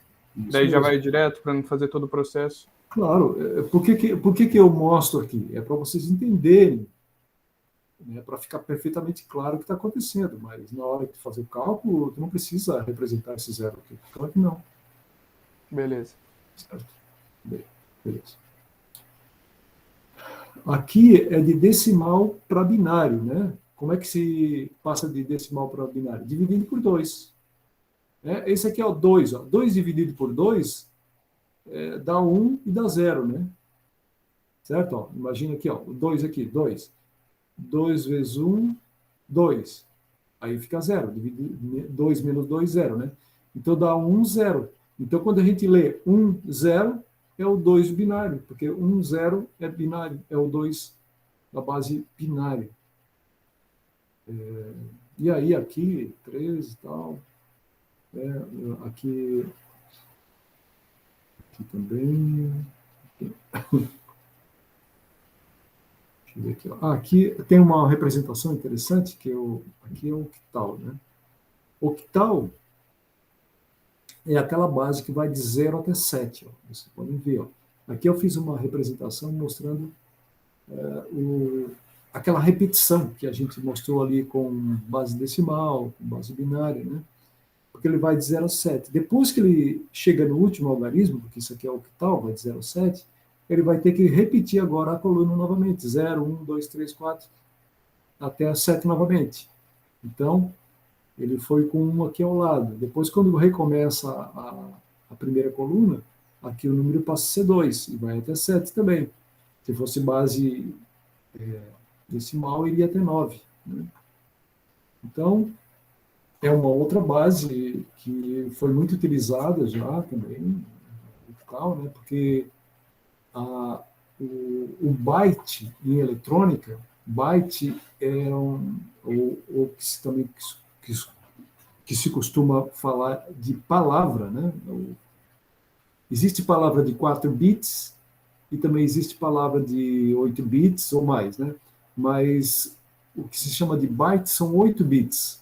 Daí mesmo. já vai direto para não fazer todo o processo. Claro. Por que eu mostro aqui? É para vocês entenderem né, para ficar perfeitamente claro o que está acontecendo, mas na hora de fazer o cálculo, tu não precisa representar esse zero aqui. Claro que não. Beleza. Certo? Bem, beleza. Aqui é de decimal para binário, né? Como é que se passa de decimal para binário? Dividindo por 2. Esse aqui é o 2. 2 dividido por 2 dá 1 e dá 0, né? Certo? Ó, imagina aqui, ó, o 2 aqui, 2. 2 vezes 1, 2. Aí fica 0. 2 menos 2, 0, né? Então dá 1, 0. Então, quando a gente lê 1, 0, é o 2 binário, porque 1, 0 é binário, é o 2 da base binária. E aí, aqui, 13 e tal. Aqui também. Deixa eu ver aqui. Aqui tem uma representação interessante, que aqui é o octal, né? Octal é aquela base que vai de 0 até 7. Ó. Vocês podem ver. Ó. Aqui eu fiz uma representação mostrando aquela repetição que a gente mostrou ali com base decimal, com base binária, né? Porque ele vai de 0 a 7. Depois que ele chega no último algarismo, porque isso aqui é octal, vai de 0 a 7, ele vai ter que repetir agora a coluna novamente, 0, 1, 2, 3, 4, até a 7 novamente. Então, ele foi com 1 aqui ao lado. Depois, quando recomeça a primeira coluna, aqui o número passa a ser 2, e vai até 7 também. Se fosse base decimal, iria até 9. Né? Então, é uma outra base que foi muito utilizada já também, né? Porque o byte em eletrônica, byte é ou que se também que se costuma falar de palavra, né? Existe palavra de 4 bits e também existe palavra de 8 bits ou mais, né? Mas o que se chama de byte são 8 bits.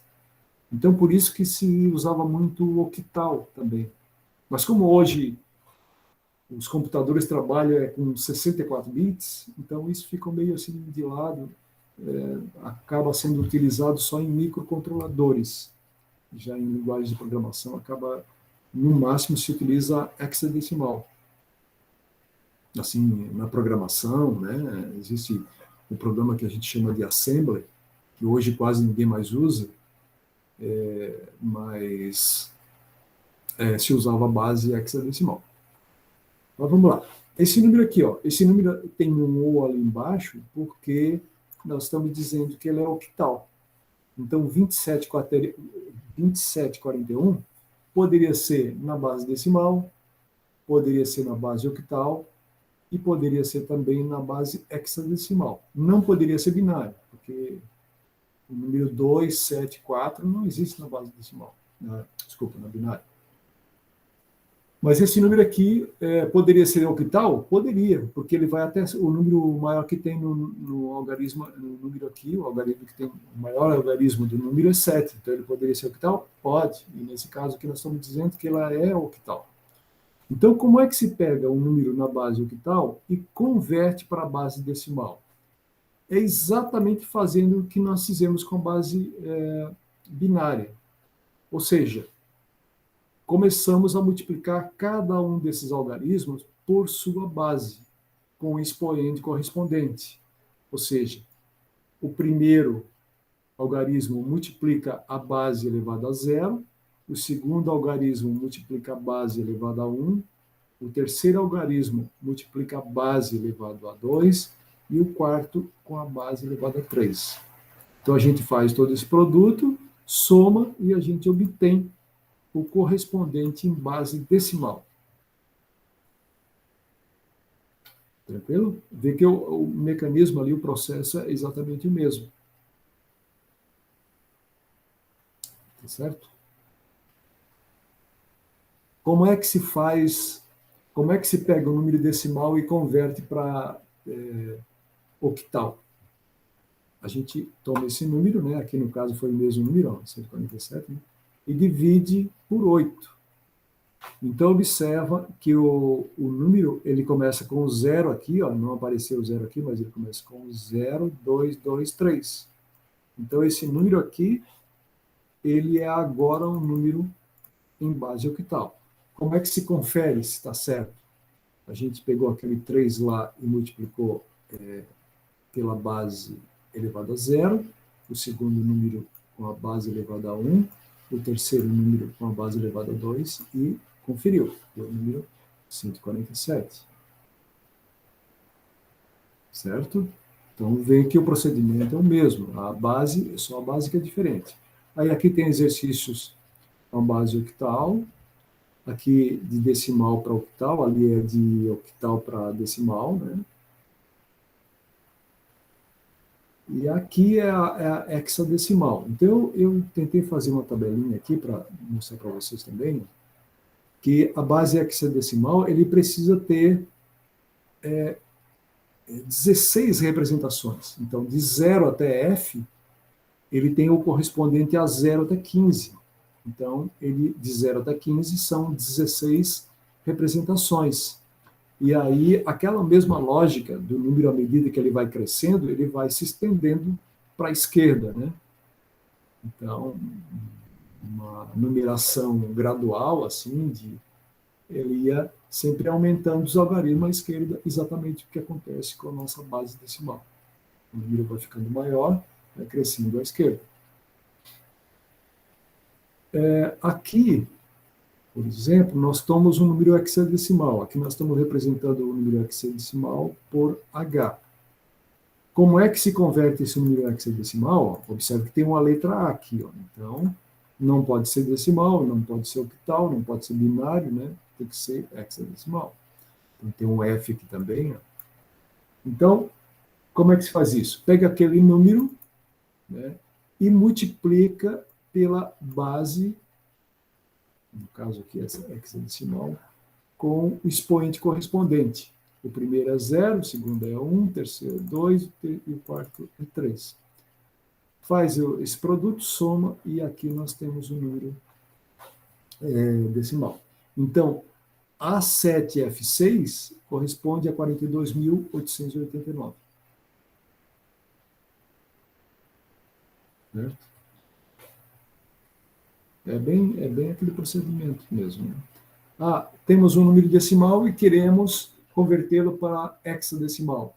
Então, por isso que se usava muito o octal também. Mas como hoje os computadores trabalham com 64 bits, então isso fica meio assim de lado, acaba sendo utilizado só em microcontroladores. Já em linguagem de programação, acaba, no máximo, se utiliza hexadecimal. Assim, na programação, né, existe um programa que a gente chama de assembly, que hoje quase ninguém mais usa, mas se usava a base hexadecimal. Mas vamos lá. Esse número aqui, ó, esse número tem um O ali embaixo, porque nós estamos dizendo que ele é octal. Então, 2741 poderia ser na base decimal, poderia ser na base octal e poderia ser também na base hexadecimal. Não poderia ser binário, porque o número 274 não existe na base decimal. Desculpa, na binária. Mas esse número aqui poderia ser octal? Poderia, porque ele vai até o número maior que tem no algarismo, no número aqui, o algarismo que tem o maior algarismo do número é 7. Então ele poderia ser octal? Pode. E nesse caso aqui nós estamos dizendo que ela é octal. Então, como é que se pega um número na base octal e converte para a base decimal? É exatamente fazendo o que nós fizemos com a base binária. Ou seja, começamos a multiplicar cada um desses algarismos por sua base, com o expoente correspondente. Ou seja, o primeiro algarismo multiplica a base elevada a 0, o segundo algarismo multiplica a base elevada a 1, o terceiro algarismo multiplica a base elevada a 2 e o quarto com a base elevada a 3. Então a gente faz todo esse produto, soma e a gente obtém o correspondente em base decimal. Tranquilo? Vê que o mecanismo ali, o processo é exatamente o mesmo. Tá certo? Como é que se faz, como é que se pega o número decimal e converte para octal? A gente toma esse número, né? Aqui no caso foi o mesmo número, ó, 147, né? E divide por 8. Então, observa que o número, ele começa com o 0 aqui, ó, não apareceu o 0 aqui, mas ele começa com o 0, 2, 2, 3. Então, esse número aqui, ele é agora um número em base octal. Como é que se confere se está certo? A gente pegou aquele 3 lá e multiplicou pela base elevada a 0, o segundo número com a base elevada a 1, o terceiro número com a base elevada a 2 e conferiu. Deu o número 147. Certo? Então, vê que o procedimento é o mesmo. A base, é só a base que é diferente. Aí aqui tem exercícios com base octal, aqui de decimal para octal, ali é de octal para decimal, né? E aqui é a hexadecimal. Então, eu tentei fazer uma tabelinha aqui para mostrar para vocês também, que a base hexadecimal, ele precisa ter 16 representações. Então, de 0 até F, ele tem o correspondente a 0 até 15. Então, ele, de 0 até 15 são 16 representações. E aí, aquela mesma lógica do número à medida que ele vai crescendo, ele vai se estendendo para a esquerda, né? Então, uma numeração gradual, assim, ele ia sempre aumentando os algarismos à esquerda, exatamente o que acontece com a nossa base decimal. O número vai ficando maior, vai crescendo à esquerda. Aqui, por exemplo, nós tomamos um número hexadecimal. Aqui nós estamos representando o número hexadecimal por H. Como é que se converte esse número hexadecimal? Observe que tem uma letra A aqui. Ó. Então, não pode ser decimal, não pode ser octal, não pode ser binário, né? Tem que ser hexadecimal. Então, tem um F aqui também. Ó. Então, como é que se faz isso? Pega aquele número, né, e multiplica pela base, no caso aqui, essa hexadecimal, com o expoente correspondente. O primeiro é 0, o segundo é 1, o terceiro é 2 e o quarto é 3. Faz esse produto, soma, e aqui nós temos o número decimal. Então, A7F6 corresponde a 42.889. Certo? É bem aquele procedimento mesmo. Né? Temos um número decimal e queremos convertê-lo para hexadecimal.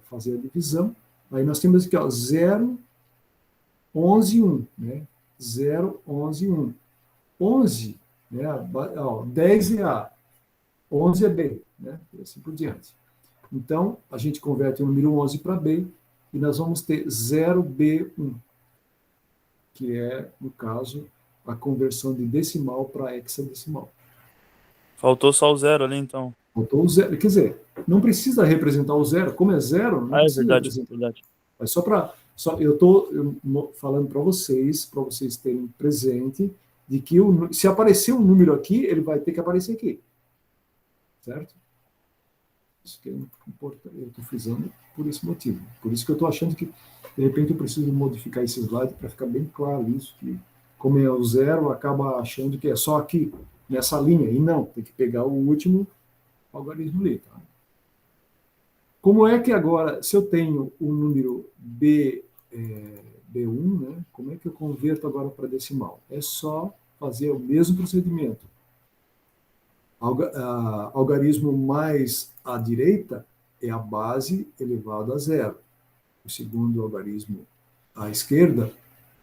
Fazer a divisão. Aí nós temos aqui, ó, 0, 11, 1. Né? 0, 11, 1. 11, né? Ó, 10 é A, 11 é B, né? E assim por diante. Então, a gente converte o número 11 para B e nós vamos ter 0B1, que é, no caso, a conversão de decimal para hexadecimal. Faltou só o 0 ali, então. Faltou o 0. Quer dizer, não precisa representar o 0. Como é 0, não É precisa verdade, representar. verdade. Mas só para... eu estou falando para vocês terem presente de que se aparecer um número aqui, ele vai ter que aparecer aqui. Certo? Isso que é importante. Eu estou frisando por esse motivo. Por isso que eu estou achando que, de repente, eu preciso modificar esse slide para ficar bem claro isso, que como é o 0, acaba achando que é só aqui, nessa linha. E não, tem que pegar o último algarismo ali. Tá? Como é que agora, se eu tenho o número B1, né, como é que eu converto agora para decimal? É só fazer o mesmo procedimento. Algarismo mais à direita é a base elevada a 0. O segundo algarismo à esquerda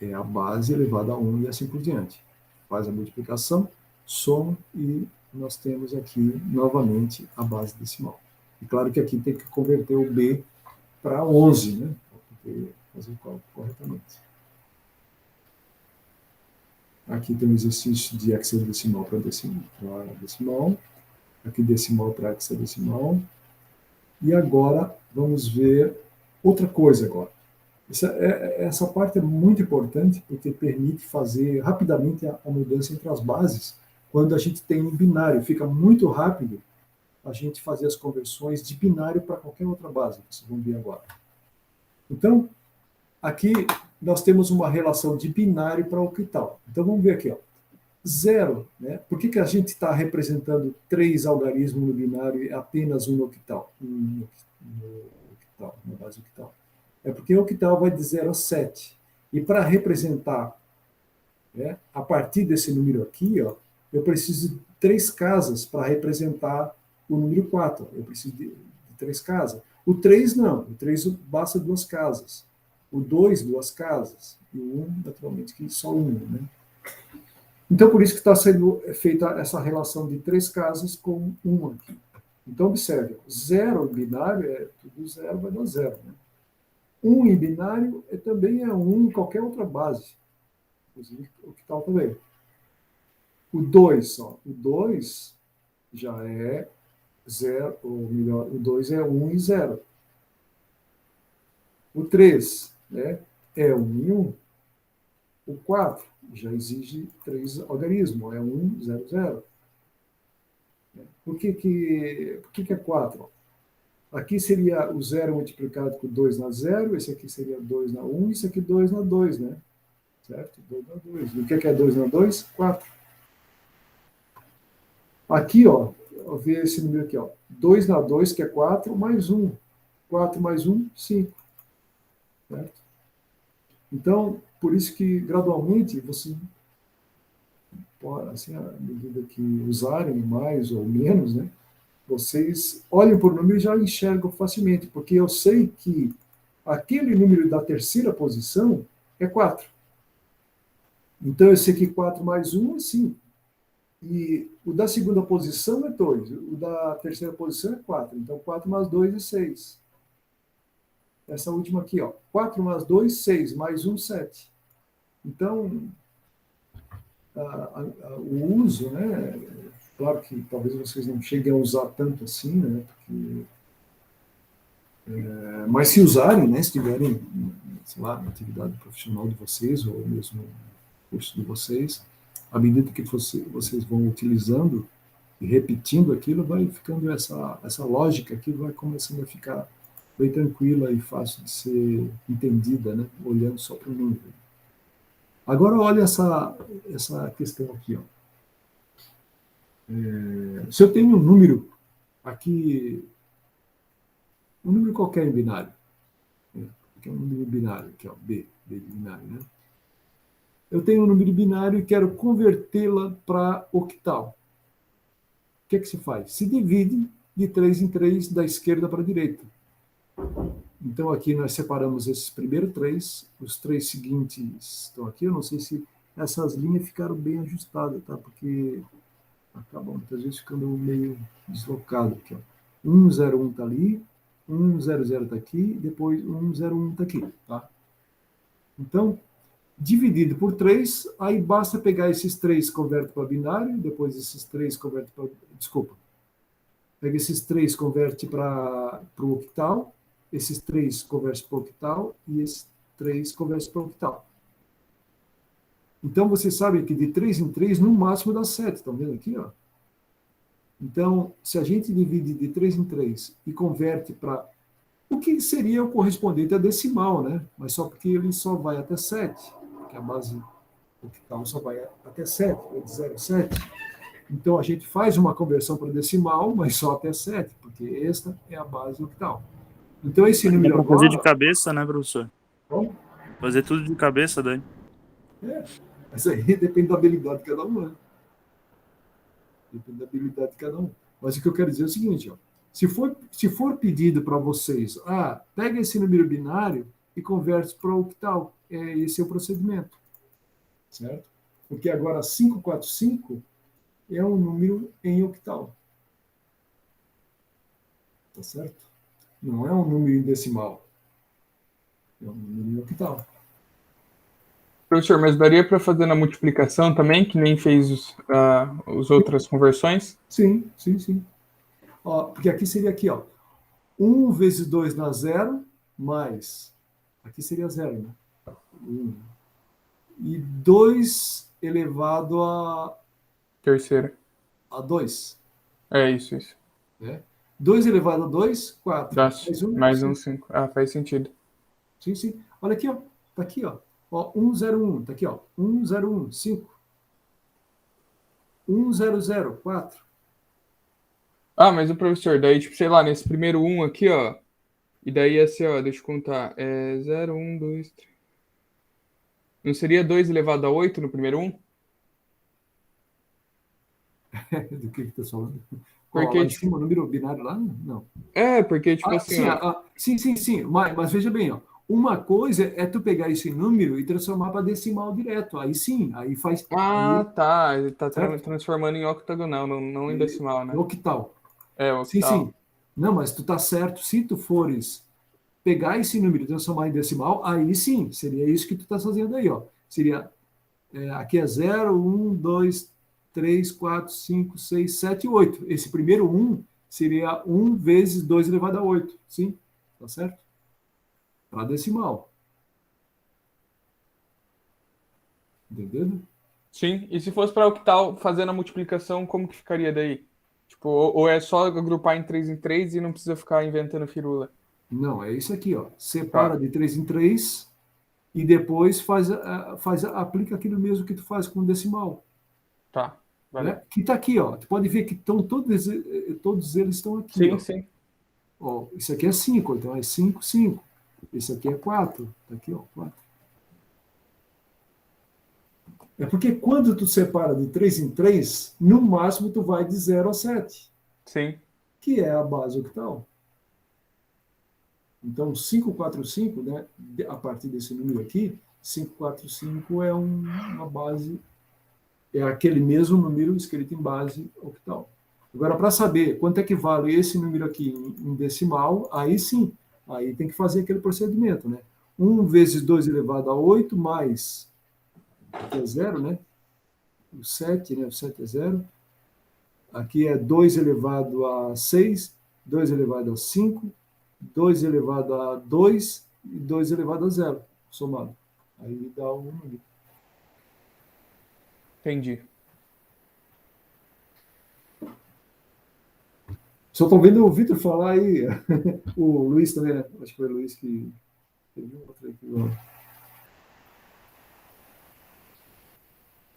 é a base elevada a 1 e assim por diante. Faz a multiplicação, soma e nós temos aqui novamente a base decimal. E claro que aqui tem que converter o B para 11, né? Para poder fazer o cálculo corretamente. Aqui tem um exercício de hexadecimal para decimal. Aqui decimal para hexadecimal. E agora vamos ver outra coisa agora. Essa parte é muito importante porque permite fazer rapidamente a mudança entre as bases quando a gente tem um binário. Fica muito rápido a gente fazer as conversões de binário para qualquer outra base. Vocês vão ver agora. Então, aqui nós temos uma relação de binário para octal. Então vamos ver aqui. Ó. zero, né? Por que a gente está representando 3 algarismos no binário e apenas um no octal? No octal, na base octal. É porque o octal vai de 0 a 7. E para representar, né, a partir desse número aqui, ó, eu preciso de 3 casas para representar o número 4. Eu preciso de 3 casas. O 3 não. O 3 basta 2 casas. O 2, 2 casas. E o 1, naturalmente, que só 1, né? Então, por isso que está sendo feita essa relação de 3 casas com 1 aqui. Então, observe, 0 em binário é tudo 0, vai dar 0. Né? 1 em binário também é 1 em qualquer outra base. Inclusive, octal também. O 2, ó, o 2 já é 0, ou melhor, o 2 é 1 e 0. O 3, né, é 1 e 1. O 4 já exige 3 algarismos, é 1, 0, 0. Por que é 4? Aqui seria o 0 multiplicado com 2 na 0, esse aqui seria 2 na 1, esse aqui 2 na 2, né? Certo? 2 na 2. E o que é 2 na 2? 4. Aqui, ó, eu vejo esse número aqui, ó. 2 na 2, que é 4, mais 1. 4 mais 1, 5. Certo? Então, por isso que, gradualmente, você pode, assim, à medida que usarem mais ou menos, né, vocês olham por número e já enxergam facilmente, porque eu sei que aquele número da terceira posição é 4. Então, eu sei que 4 mais 1 é 5. E o da segunda posição é 2. O da terceira posição é 4. Então, 4 mais 2 é 6. Essa última aqui, ó. 4 mais 2, 6. Mais 1, 7. Então, o uso, né? Claro que talvez vocês não cheguem a usar tanto assim, né? Porque, mas se usarem, né? Se tiverem, sei lá, na atividade profissional de vocês, ou mesmo no curso de vocês, à medida que vocês vão utilizando e repetindo aquilo, vai ficando essa lógica aqui, vai começando a ficar bem tranquila e fácil de ser entendida, né? Olhando só para o número. Agora, olha essa questão aqui. Ó. Se eu tenho um número aqui, um número qualquer em binário, que é um número binário, aqui, ó, B de binário, né? Eu tenho um número binário e quero convertê-la para octal. O que se faz? Se divide de 3 em 3, da esquerda para a direita. Então, aqui nós separamos esses primeiros 3, os 3 seguintes estão aqui. Eu não sei se essas linhas ficaram bem ajustadas, tá? Porque acabam muitas vezes ficando meio deslocado aqui. Ó. 101 está ali, 100 está aqui, depois 101 está aqui. Tá? Então, dividido por 3, aí basta pegar esses 3, converte para binário, depois esses 3 converte para... Desculpa. Pega esses 3, converte para o octal, esses 3 converte para o octal e esses 3 converte para o octal. Então, vocês sabem que de 3 em 3, no máximo dá 7. Estão vendo aqui? Ó? Então, se a gente divide de 3 em 3 e converte para o que seria o correspondente a decimal, né? Mas só porque ele só vai até 7, que a base octal só vai até 7, é de 0 a 7. Então, a gente faz uma conversão para decimal, mas só até 7, porque esta é a base octal. Então, esse número agora... fazer de agora... cabeça, né, professor? Como? Fazer tudo de cabeça daí. Isso aí depende da habilidade de cada um, né? Depende da habilidade de cada um. Mas o que eu quero dizer é o seguinte, ó. Se for pedido para vocês, pega esse número binário e converte para o octal. Esse é o procedimento. Certo? Porque agora 545 é um número em octal. Tá certo? Não é um número em decimal. É um número em octal. Professor, mas daria para fazer na multiplicação também, que nem fez as outras conversões? Sim. Ó, porque aqui seria aqui, ó. 1 vezes 2 dá 0, mais... Aqui seria 0, né? 1. E 2 elevado a... Terceira. A 2. É isso. Né? 2 elevado a 2, 4. Dá mais 5. 5. Faz sentido. Sim. Olha aqui, ó. Tá aqui, ó. 101. Tá aqui, ó. 101, 5. 1004. Ah, mas o professor, daí, tipo, sei lá, nesse primeiro 1 aqui, ó. E daí assim, ó, deixa eu contar. É 0, 1, 2, 3. Não seria 2 elevado a 8 no primeiro 1? Do que tu tá falando? Qual, lá Porque, em tipo, cima, o número binário lá? Não. porque, tipo Ah, assim, sim, ó. sim. Mas veja bem, ó. Uma coisa é tu pegar esse número e transformar para decimal direto. Aí sim, aí faz. Ah, Aí, tá. Ele tá certo? transformando em octagonal, não em decimal, né? Octal. É, Sim. octal. Não, mas tu tá certo. Se tu fores pegar esse número e transformar em decimal, aí sim, seria isso que tu tá fazendo aí, ó. Seria, aqui é 0, 1, 2, 3, 4, 5, 6, 7, 8. Esse primeiro 1 seria 1 vezes 2 elevado a 8. Sim, tá certo? Para decimal. Entendeu? Sim, e se fosse para octal fazendo a multiplicação, como que ficaria daí? Tipo, ou é só agrupar em 3 e não precisa ficar inventando firula? Não, é isso aqui, ó. Tá, Separa de 3 em 3 e depois aplica aquilo mesmo que tu faz com o decimal. tá. Né? Valeu. Que está aqui, ó. Tu pode ver que estão todos eles estão aqui, Sim, ó. sim. Ó, isso aqui é 5, então é 5, 5. Esse aqui é 4. Tá aqui, ó, 4. É porque quando tu separa de 3 em 3, no máximo tu vai de 0 a 7, Sim. que é a base octal. Então, 545, né, a partir desse número aqui, 545 é uma base, é aquele mesmo número escrito em base octal. Agora, para saber quanto é que vale esse número aqui em decimal, aí sim, aí tem que fazer aquele procedimento, né? 1 vezes 2 elevado a 8 mais, aqui é 0, né? O 7, né? O 7 é 0. Aqui é 2 elevado a 6, 2 elevado a 5, 2 elevado a 2 e 2 elevado a 0, somado. Aí dá um número. Entendi. Só estou vendo o Vitor falar aí, o Luiz também, né? Acho que foi o Luiz que teve um outro aqui.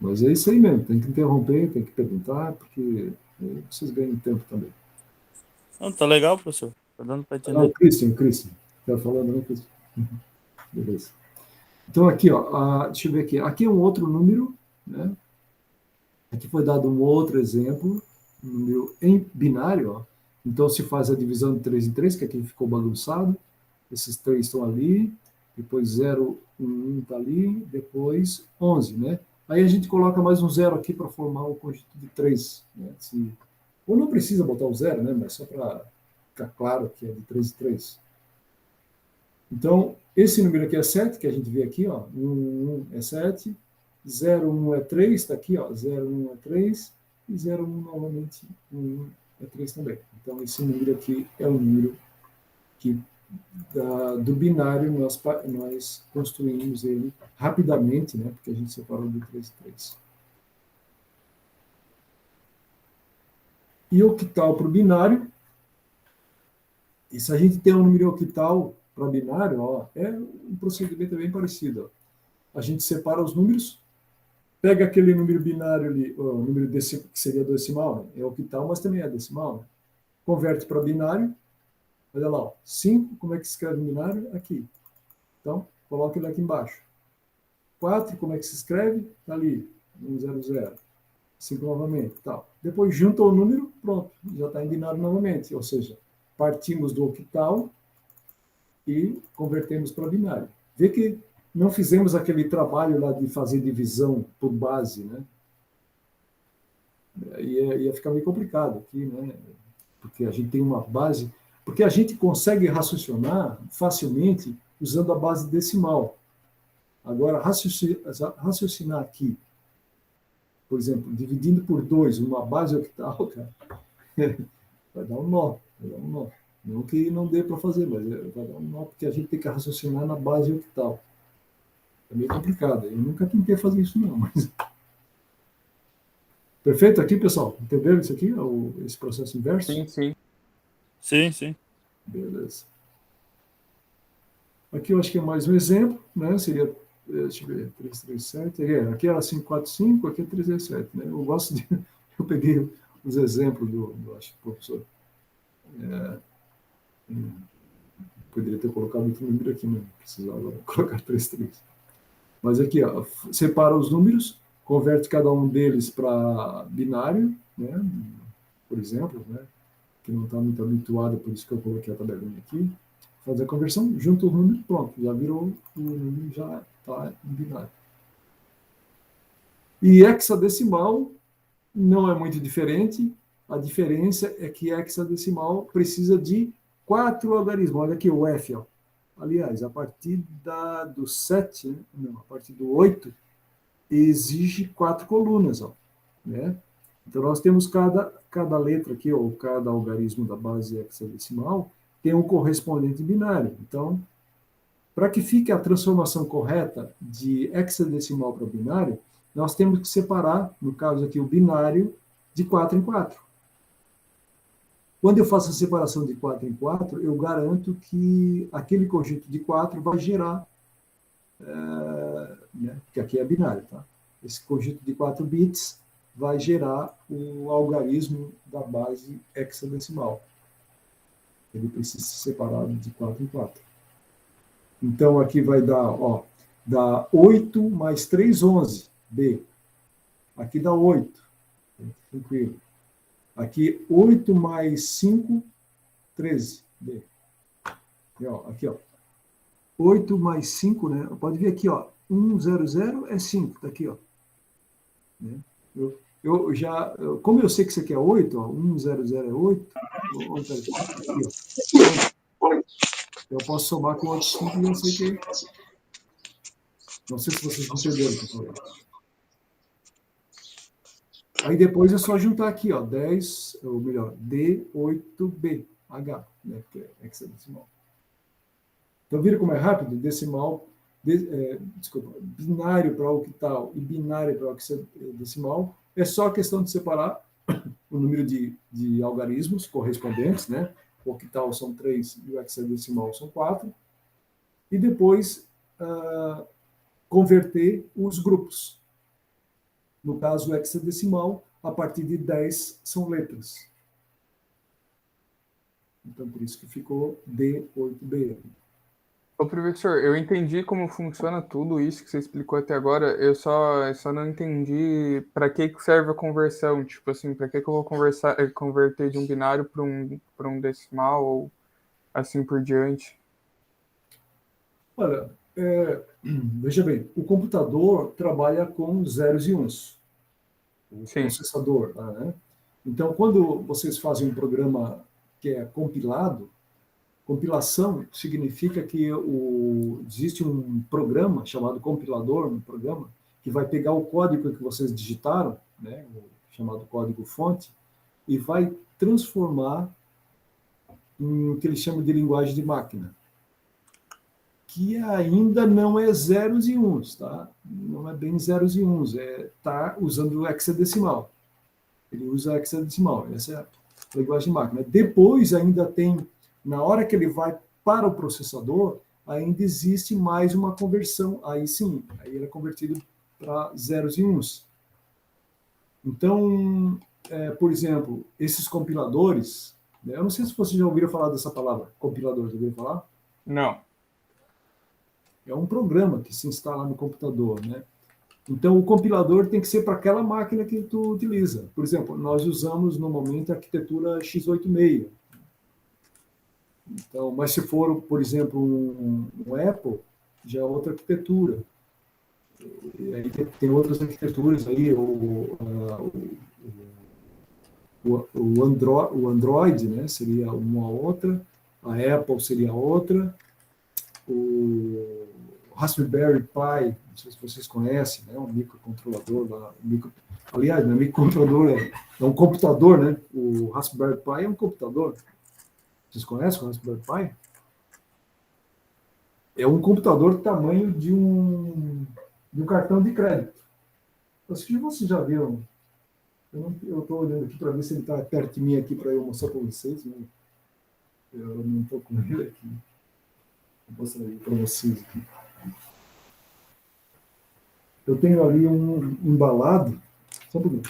Mas é isso aí mesmo, tem que interromper, tem que perguntar, porque vocês ganham tempo também. Não, tá legal, professor. Tá dando para Ah, o entender. Christian. Está falando, né, Christian? Beleza. Então, aqui, ó, deixa eu ver aqui. Aqui é um outro número, né? Aqui foi dado um outro exemplo, um número em binário, ó. Então, se faz a divisão de 3 em 3, que aqui ficou bagunçado. Esses 3 estão ali, depois 0, 1 está ali, depois 11, né? Aí a gente coloca mais um 0 aqui para formar o conjunto de 3, né? Ou não precisa botar o 0, né? Mas só para ficar claro que é de 3 em 3. Então, esse número aqui é 7, que a gente vê aqui, ó. 1 é 7, 0, 1 é 3, está aqui, ó. 0, 1 é 3, e 0, 1 novamente 1 é 3 também. Então, esse número aqui é o número que do binário nós construímos ele rapidamente, né? Porque a gente separou de 3 em 3. E octal para o binário, e se a gente tem um número octal para binário, ó, é um procedimento bem parecido. Ó. A gente separa os números, pega aquele número binário ali, o número que seria decimal, né? É octal, mas também é decimal, né? Converte para binário, olha lá, ó, 5, como é que se escreve em binário? Aqui. Então, coloca ele aqui embaixo. 4, como é que se escreve? Está ali, 100. 5 novamente, tal. Depois junta o número, pronto, já está em binário novamente. Ou seja, partimos do octal e convertemos para binário. Vê que não fizemos aquele trabalho lá de fazer divisão por base, né? Ia ficar meio complicado aqui, né? Porque a gente tem uma base, porque a gente consegue raciocinar facilmente usando a base decimal. Agora, raciocinar aqui, por exemplo, dividindo por 2 uma base octal, cara, vai dar um nó, vai dar um nó. Não que não dê para fazer, mas vai dar um nó, porque a gente tem que raciocinar na base octal. É meio complicado. Eu nunca tentei fazer isso, não. Mas... Perfeito aqui, pessoal? Entenderam isso aqui, esse processo inverso? Sim, sim. Sim, sim. Beleza. Aqui eu acho que é mais um exemplo, né? Seria, deixa eu ver, 337. Aqui era 545, aqui é 317, né? Eu gosto de Eu peguei os exemplos acho que o professor poderia ter colocado outro número aqui, não precisava colocar 3. Mas aqui, ó, separa os números, converte cada um deles para binário, né? Por exemplo, né? Que não está muito habituado, por isso que eu coloquei a tabelinha aqui. Faz a conversão, junta os números, pronto, já virou, o número já está em binário. E hexadecimal não é muito diferente, a diferença é que hexadecimal precisa de 4 algarismos. Olha aqui o F, ó. Aliás, a partir do 7, né? Não, a partir do 8, exige 4 colunas, ó, né? Então, nós temos cada letra aqui, ou cada algarismo da base hexadecimal, tem um correspondente binário. Então, para que fique a transformação correta de hexadecimal para binário, nós temos que separar, no caso aqui, o binário de 4 em 4. Quando eu faço a separação de 4 em 4, eu garanto que aquele conjunto de 4 vai gerar, né, que aqui é binário, tá? Esse conjunto de 4 bits vai gerar o algarismo da base hexadecimal. Ele precisa ser separado de 4 em 4. Então, aqui vai dar, ó, dá 8 mais 3, 11, B. Aqui dá 8, tranquilo. Aqui, 8 mais 5, 13, B. E, ó, aqui, ó. 8 mais 5, né? Pode ver aqui, ó. 1, 0, 0 é 5, tá aqui, ó. Né? Como eu sei que isso aqui é 8, ó, 1, 0, 0 é 8, aqui, ó. Eu posso somar com outros 5 e eu sei que. Não sei se vocês entenderam, pessoal. Aí depois é só juntar aqui, ó, 10, ou melhor, D8B, H, né, porque é hexadecimal. Então, viram como é rápido? Decimal, binário para octal e binário para hexadecimal. É só questão de separar o número de algarismos correspondentes, né? O octal são 3 e o hexadecimal são 4. E depois converter os grupos. No caso, o hexadecimal, a partir de 10 são letras. Então, por isso que ficou D8B. Ô, professor, eu entendi como funciona tudo isso que você explicou até agora. Eu só não entendi para que serve a conversão. Tipo assim, para que eu vou converter de um binário para um decimal ou assim por diante? Olha, veja bem, o computador trabalha com zeros e uns. O Sim. processador, né? Então, quando vocês fazem um programa que é compilado, compilação significa que existe um programa chamado compilador, um programa que vai pegar o código que vocês digitaram, né, o chamado código-fonte, e vai transformar em o que eles chamam de linguagem de máquina, que ainda não é zeros e uns, tá? Não é bem zeros e uns, tá usando o hexadecimal. Ele usa hexadecimal, essa é a linguagem de máquina. Depois ainda tem, na hora que ele vai para o processador, ainda existe mais uma conversão, aí sim, aí ele é convertido para zeros e uns. Então, por exemplo, esses compiladores, né, eu não sei se vocês já ouviram falar dessa palavra, compilador, já ouviram falar? Não. É um programa que se instala no computador, né? Então, o compilador tem que ser para aquela máquina que tu utiliza. Por exemplo, nós usamos normalmente a arquitetura x86. Então, mas se for, por exemplo, um Apple, já é outra arquitetura. E aí tem outras arquiteturas aí, o Android, né, seria uma outra, a Apple seria outra, o Raspberry Pi, não sei se vocês conhecem, né, um microcontrolador lá, aliás, não é microcontrolador, é um computador, né? O Raspberry Pi é um computador. Vocês conhecem o Raspberry Pi? É um computador do tamanho de um cartão de crédito. Acho que vocês já viram. Eu estou olhando aqui para ver se ele está perto de mim aqui para eu mostrar para vocês. Né? Eu não estou com ele aqui. Vou mostrar ele para vocês aqui. Eu tenho ali um embalado. Só um pouquinho.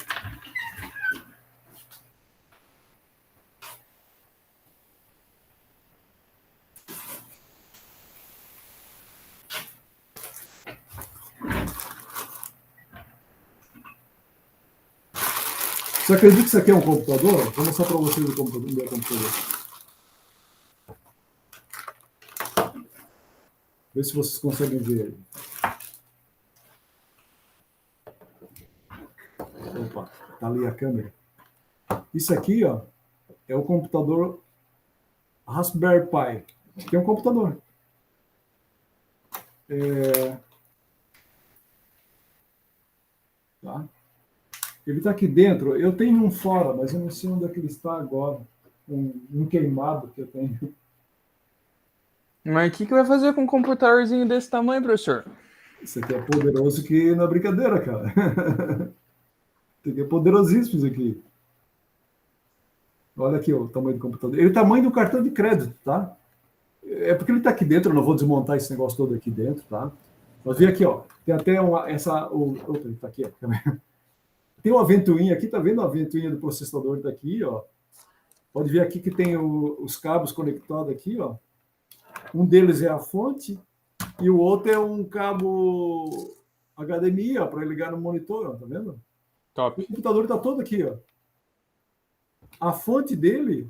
Você acredita que isso aqui é um computador? Vou mostrar para vocês o computador, meu computador. Vê se vocês conseguem ver ele. Opa, tá ali a câmera. Isso aqui, ó, é o computador Raspberry Pi. Isso aqui é um computador. Tá? Ele está aqui dentro. Eu tenho um fora, mas eu não sei onde é que ele está agora. Um queimado que eu tenho. Mas o que vai fazer com um computadorzinho desse tamanho, professor? Isso aqui é poderoso que não é brincadeira, cara. Isso aqui é poderosíssimo isso aqui. Olha aqui ó, o tamanho do computador. Ele é o tamanho do cartão de crédito, tá? É porque ele está aqui dentro, eu não vou desmontar esse negócio todo aqui dentro, tá? Mas vê aqui, ó. Tem até opa, ele tá aqui, ó. Tem uma ventoinha aqui, tá vendo a ventoinha do processador daqui, ó? Pode ver aqui que tem os cabos conectados aqui, ó. Um deles é a fonte e o outro é um cabo HDMI, ó, para ligar no monitor, ó, tá vendo? Top. O computador está todo aqui, ó. A fonte dele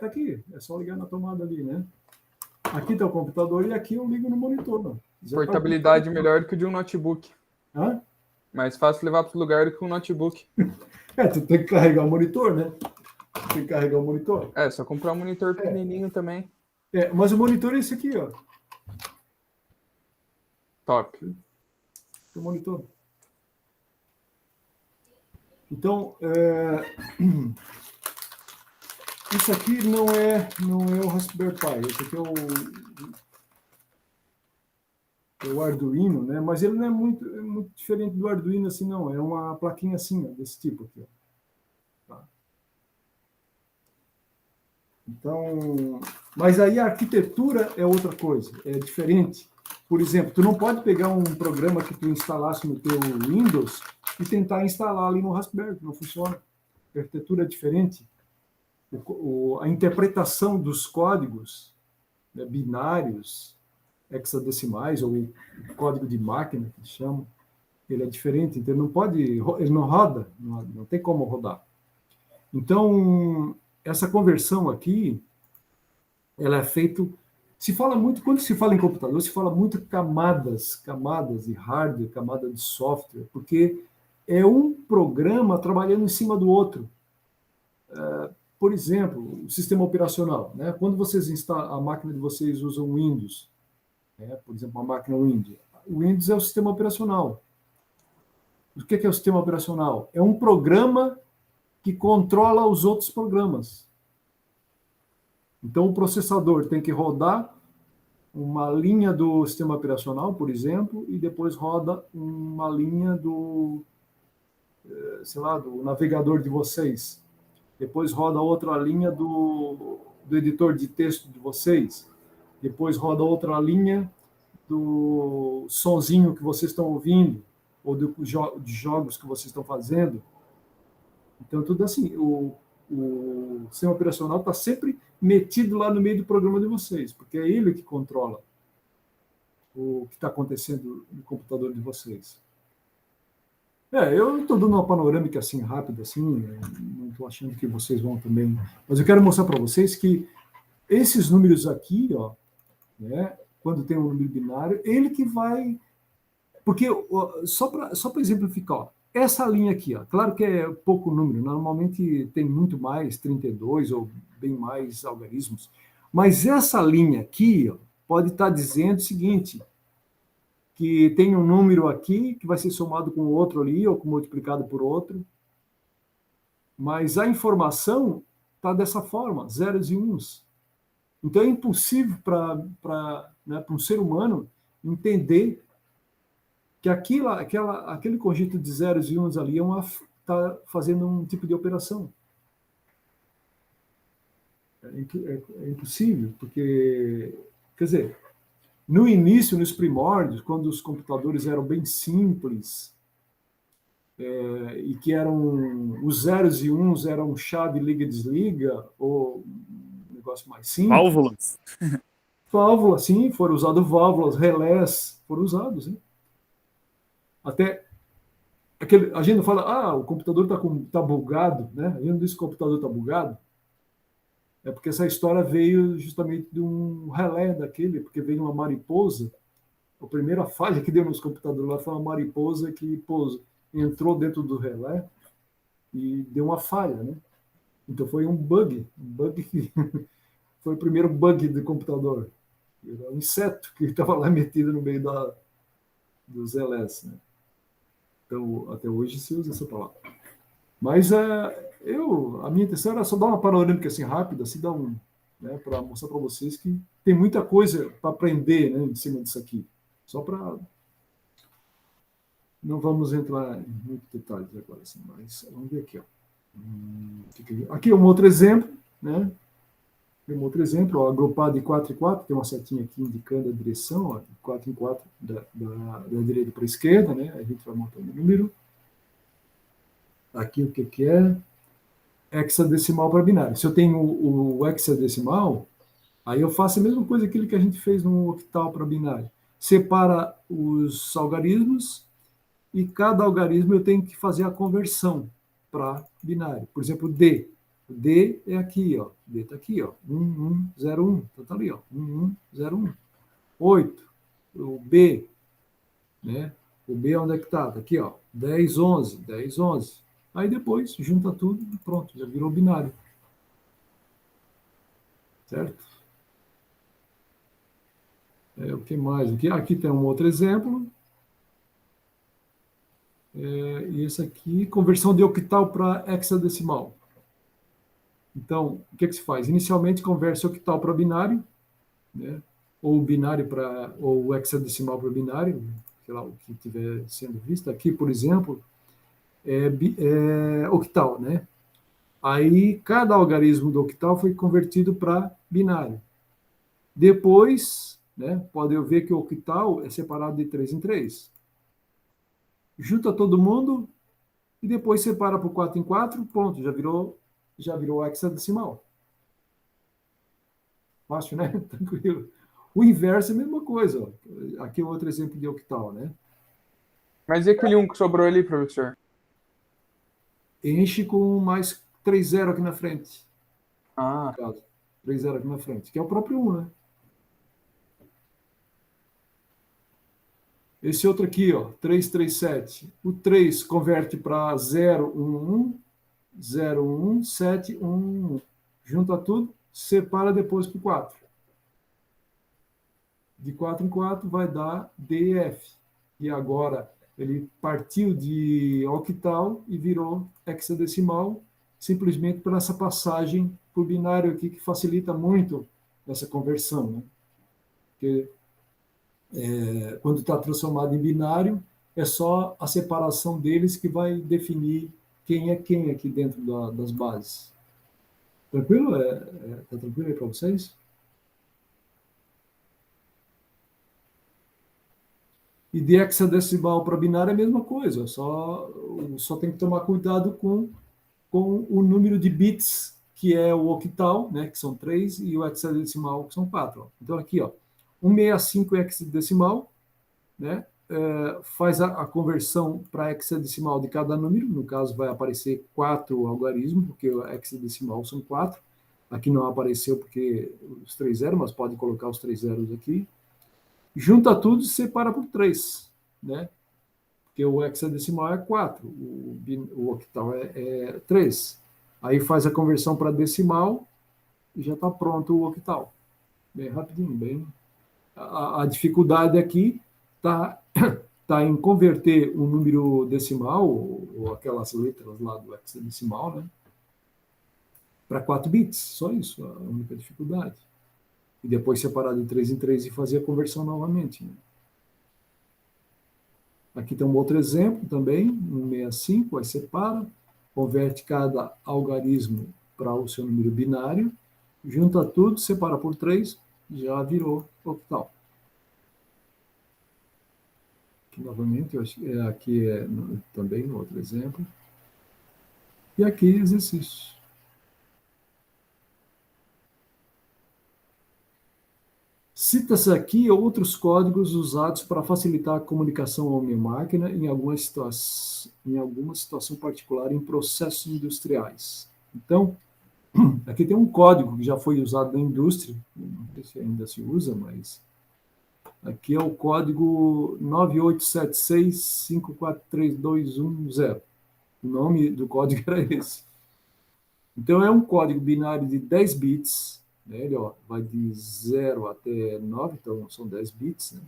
tá aqui, é só ligar na tomada ali, né? Aqui está o computador e aqui eu ligo no monitor. Ó. Portabilidade melhor do que de um notebook. Hã? Mais fácil levar para o lugar do que um notebook. Tu tem que carregar o monitor, né? Tem que carregar o monitor. Só comprar um monitor pequenininho também. Mas o monitor é esse aqui, ó. Top. O monitor. Então, isso aqui não é o Raspberry Pi. Esse aqui é o Arduino, né? Mas ele não é muito diferente do Arduino assim, não. É uma plaquinha assim, ó, desse tipo aqui, ó. Tá. Então, mas aí a arquitetura é outra coisa, é diferente. Por exemplo, tu não pode pegar um programa que tu instalasse no teu Windows e tentar instalar ali no Raspberry, não funciona. A arquitetura é diferente. A interpretação dos códigos, né, binários, hexadecimais, ou o código de máquina, que chamam, ele é diferente, então ele não roda, não tem como rodar. Então, essa conversão aqui, ela é feita. Se fala muito, quando se fala em computador, se fala muito camadas de hardware, camada de software, porque é um programa trabalhando em cima do outro. Por exemplo, o sistema operacional, né? Quando vocês instalam, a máquina de vocês usa o Windows, né? Por exemplo, uma máquina Windows. O Windows é o sistema operacional. O que é o sistema operacional? É um programa que controla os outros programas. Então, o processador tem que rodar uma linha do sistema operacional, por exemplo, e depois roda uma linha do navegador de vocês. Depois roda outra linha do editor de texto de vocês. Depois roda outra linha do sonzinho que vocês estão ouvindo, ou de jogos que vocês estão fazendo. Então, tudo assim, o sistema operacional está sempre metido lá no meio do programa de vocês, porque é ele que controla o que está acontecendo no computador de vocês. Eu estou dando uma panorâmica assim rápida, assim, não estou achando que vocês vão também, mas eu quero mostrar para vocês que esses números aqui, ó, né, quando tem um número binário, ele que vai, porque só para exemplificar, ó, essa linha aqui, ó, claro que é pouco número, normalmente tem muito mais, 32 ou bem mais algarismos, mas essa linha aqui, ó, pode estar dizendo o seguinte, que tem um número aqui que vai ser somado com outro ali, ou multiplicado por outro, mas a informação está dessa forma, zeros e uns. Então é impossível para um ser humano entender que aquele conjunto de zeros e uns ali está fazendo um tipo de operação. É impossível, porque, quer dizer, no início, nos primórdios, quando os computadores eram bem simples, e que os zeros e uns eram chave liga-desliga, ou um negócio mais simples. Válvulas. Válvulas, sim, foram usadas válvulas, relés, foram usados. Hein? a gente não fala, o computador tá bugado, né? A gente não diz que o computador está bugado, é porque essa história veio justamente de um relé daquele, porque veio uma mariposa. A primeira falha que deu nos computadores lá foi uma mariposa que entrou dentro do relé e deu uma falha, né? Então foi um bug que foi o primeiro bug do computador. Era um inseto que estava lá metido no meio dos relés, né? Então, até hoje se usa essa palavra. Mas a minha intenção era só dar uma panorâmica assim rápida, assim, né, para mostrar para vocês que tem muita coisa para aprender, né, em cima disso aqui. Só para não vamos entrar em muitos detalhes agora, assim, mas vamos ver aqui, ó. Aqui é um outro exemplo, né? Um outro exemplo, ó, agrupado de 4 em 4, tem uma setinha aqui indicando a direção, ó, 4 em 4 da direita para a esquerda, né? A gente vai montando o número. Aqui o que é? Hexadecimal para binário. Se eu tenho o hexadecimal, aí eu faço a mesma coisa aquilo que a gente fez no octal para binário. Separa os algarismos e cada algarismo eu tenho que fazer a conversão para binário. Por exemplo, D. O D é aqui, ó. D está aqui, ó. 1101. Então está ali, ó. 1101. 8. O B, né? O B onde é que está? Está aqui, ó. 1011. 1011. Aí depois junta tudo e pronto, já virou binário. Certo? O que mais? Aqui tem um outro exemplo. E esse aqui, conversão de octal para hexadecimal. Então, o que se faz? Inicialmente, converte octal para binário, né? Ou binário ou hexadecimal para binário, sei lá, o que estiver sendo visto. Aqui, por exemplo, é octal, né? Aí, cada algarismo do octal foi convertido para binário. Depois, né, pode ver que o octal é separado de 3 em 3. Junta todo mundo e depois separa por 4 em 4, pronto, já virou hexadecimal. Fácil, né? Tranquilo. O inverso é a mesma coisa. Ó. Aqui é outro exemplo de octal, né? Mas e aquele 1 que sobrou ali, professor? Enche com mais 3 zero aqui na frente. Ah, No caso. 3 zero aqui na frente, que é o próprio 1, né? Esse outro aqui, ó, 337. O 3 converte para 011, 01711. Junta tudo, separa depois por 4. De 4 em 4 vai dar DF. E agora ele partiu de octal e virou hexadecimal, simplesmente por essa passagem por binário aqui, que facilita muito essa conversão. Né? Porque quando está transformado em binário, é só a separação deles que vai definir quem é quem aqui dentro das bases. Tranquilo? Tá tranquilo aí para vocês? E de hexadecimal para binário é a mesma coisa, só tem que tomar cuidado com o número de bits, que é o octal, né, que são 3, e o hexadecimal, que são 4. Ó. Então, aqui, ó, 165 hexadecimal, né, faz a conversão para hexadecimal de cada número, no caso vai aparecer 4 algarismos, porque o hexadecimal são 4. Aqui não apareceu porque os 3 zeros, mas pode colocar os 3 zeros aqui. Junta tudo e separa por 3, né? Porque o hexadecimal é 4, o octal é 3. Aí faz a conversão para decimal e já está pronto o octal. Bem rapidinho, bem. A dificuldade aqui está tá em converter um número decimal, ou aquelas letras lá do hexadecimal, né? Para 4 bits, só isso, a única dificuldade. E depois separar de 3 em 3 e fazer a conversão novamente. Né? Aqui tem um outro exemplo também, 165, aí separa, converte cada algarismo para o seu número binário, junta tudo, separa por 3, já virou octal. Aqui, novamente, aqui é também outro exemplo. E aqui exercício. Cita-se aqui outros códigos usados para facilitar a comunicação homem-máquina em alguma situação particular em processos industriais. Então, aqui tem um código que já foi usado na indústria, não sei se ainda se usa, mas aqui é o código 98765432110. O nome do código era esse. Então, é um código binário de 10 bits, né? Ele vai de 0 até 9, então são 10 bits, né?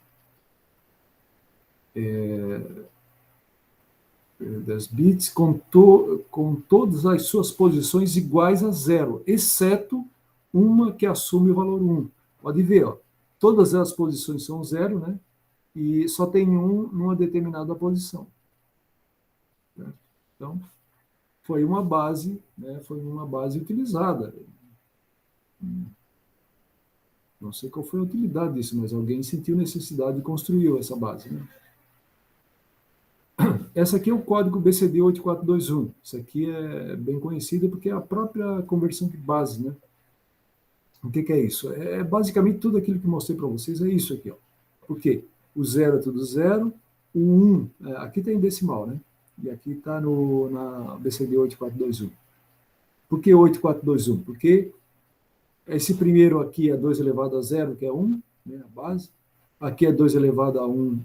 10 bits com todas as suas posições iguais a 0, exceto uma que assume o valor 1. Pode ver, ó, todas as posições são 0, né? E só tem um numa determinada posição. Certo? Então, foi uma base, né? Foi uma base utilizada. Não sei qual foi a utilidade disso, mas alguém sentiu necessidade e construiu essa base, né? Essa aqui é o código BCD 8421. Isso aqui é bem conhecido porque é a própria conversão de base, né? O que é isso? É basicamente tudo aquilo que mostrei para vocês, é isso aqui, ó. Por quê? O 0 é tudo 0, o 1, aqui está em decimal, né? E aqui está na BCD 8421. Por que 8421? Porque esse primeiro aqui é 2 elevado a 0, que é 1, né, a base. Aqui é 2 elevado a 1,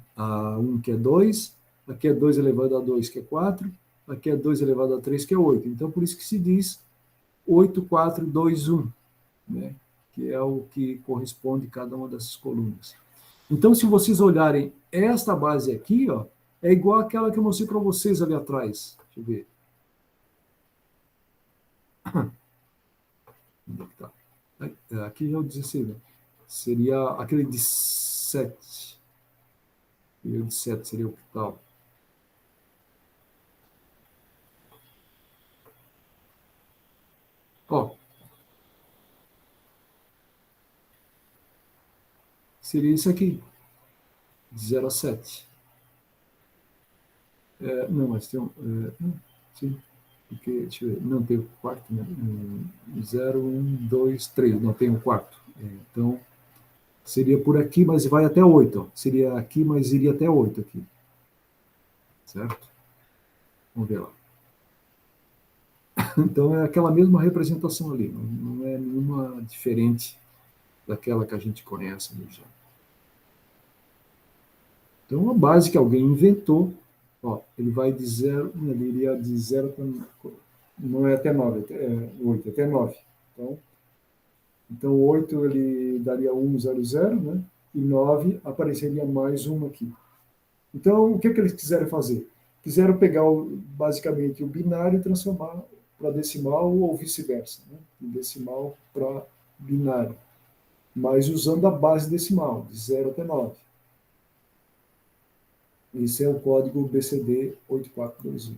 que é 2. Aqui é 2 elevado a 2, que é 4. Aqui é 2 elevado a 3, que é 8. Então, por isso que se diz 8421, né, que é o que corresponde a cada uma dessas colunas. Então, se vocês olharem esta base aqui, ó, é igual àquela que eu mostrei para vocês ali atrás. Deixa eu ver. Onde é que tá? Aqui já é o 16, né? Seria aquele de 7. E o de 7 seria o que tal? Ó, seria isso aqui, de 0 a 7. Não, mas tem um... sim, porque, deixa eu ver, não tem o quarto, né? 0, 1, 2, 3, não tem o quarto. Então, seria por aqui, mas vai até 8. Ó. Seria aqui, mas iria até 8 aqui. Certo? Vamos ver lá. Então, é aquela mesma representação ali, não é nenhuma diferente daquela que a gente conhece já. Então, a base que alguém inventou, ó, ele vai de 0, ele iria de 0 até, não é até 9, é 8, até 9. Então 8 ele daria 1, 0, 0, né? E 9 apareceria mais uma aqui. Então, o que eles quiseram fazer? Quiseram pegar basicamente o binário e transformar para decimal ou vice-versa, né? De decimal para binário, mas usando a base decimal, de 0 até 9. Esse é o código BCD 8421.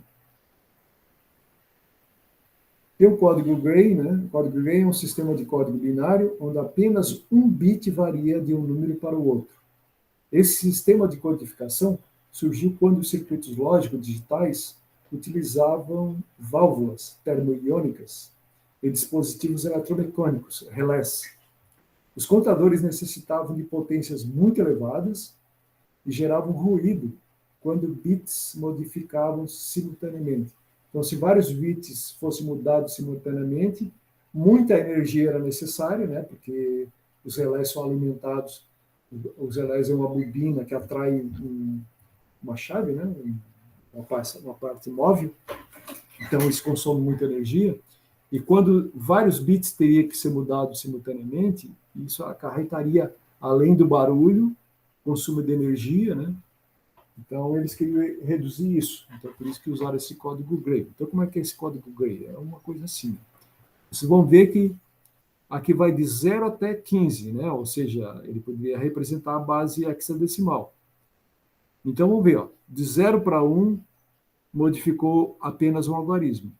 Tem o código Gray, né? O código Gray é um sistema de código binário onde apenas um bit varia de um número para o outro. Esse sistema de codificação surgiu quando os circuitos lógicos digitais utilizavam válvulas termoiônicas e dispositivos eletromecânicos, relés. Os contadores necessitavam de potências muito elevadas e geravam ruído quando bits modificavam simultaneamente. Então, se vários bits fossem mudados simultaneamente, muita energia era necessária, né? Porque os relés são alimentados, os relés é uma bobina que atrai uma chave, né? Uma parte móvel, então eles consomem muita energia, e quando vários bits teriam que ser mudados simultaneamente, isso acarretaria, além do barulho, consumo de energia, né? Então, eles queriam reduzir isso. Então, por isso que usaram esse código Gray. Então, como é que é esse código Gray? É uma coisa assim. Vocês vão ver que aqui vai de 0 até 15, né? Ou seja, ele poderia representar a base hexadecimal. Então, vamos ver. Ó. De 0 para 1, modificou apenas um algarismo.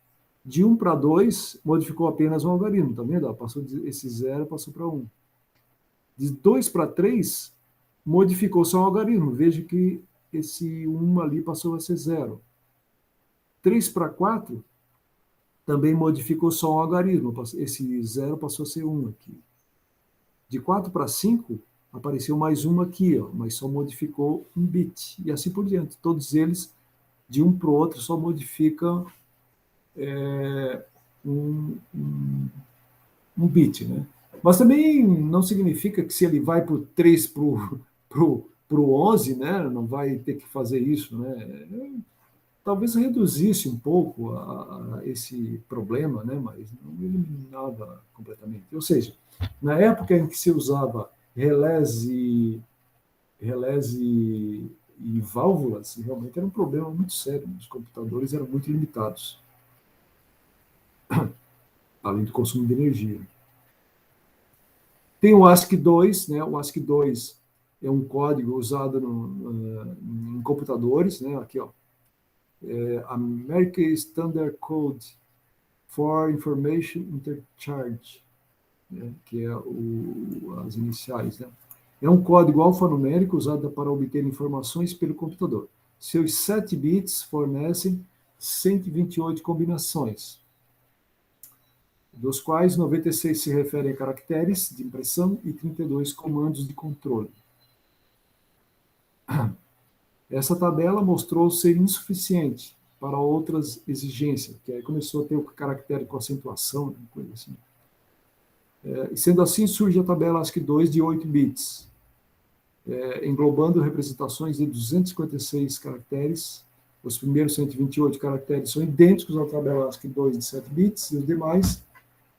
De 1 para 2, modificou apenas um algarismo. Tá vendo? Ó, passou esse 0, passou para 1. De 2 para 3, modificou só um algarismo. Veja que esse 1 ali passou a ser 0. 3 para 4, também modificou só um algarismo. Esse 0 passou a ser 1 aqui. De 4 para 5, apareceu mais uma aqui, ó, mas só modificou um bit, e assim por diante. Todos eles, de um para o outro, só modificam um bit, né? Mas também não significa que se ele vai para o 3 para o 11, né, não vai ter que fazer isso, né? Talvez reduzisse um pouco a esse problema, né, mas não eliminava completamente. Ou seja, na época em que se usava relés e válvulas, realmente era um problema muito sério. Os computadores eram muito limitados, além do consumo de energia. Tem o ASCII-2, né? O ASCII-2 é um código usado em computadores, né? Aqui, ó, American Standard Code for Information Interchange, né? Que é as iniciais, né? É um código alfanumérico usado para obter informações pelo computador. Seus 7 bits fornecem 128 combinações, dos quais 96 se referem a caracteres de impressão e 32 comandos de controle. Essa tabela mostrou ser insuficiente para outras exigências, que aí começou a ter o caractere com acentuação, coisa assim. E sendo assim, surge a tabela ASCII-2 de 8 bits, englobando representações de 256 caracteres. Os primeiros 128 caracteres são idênticos à tabela ASCII-2 de 7 bits, e os demais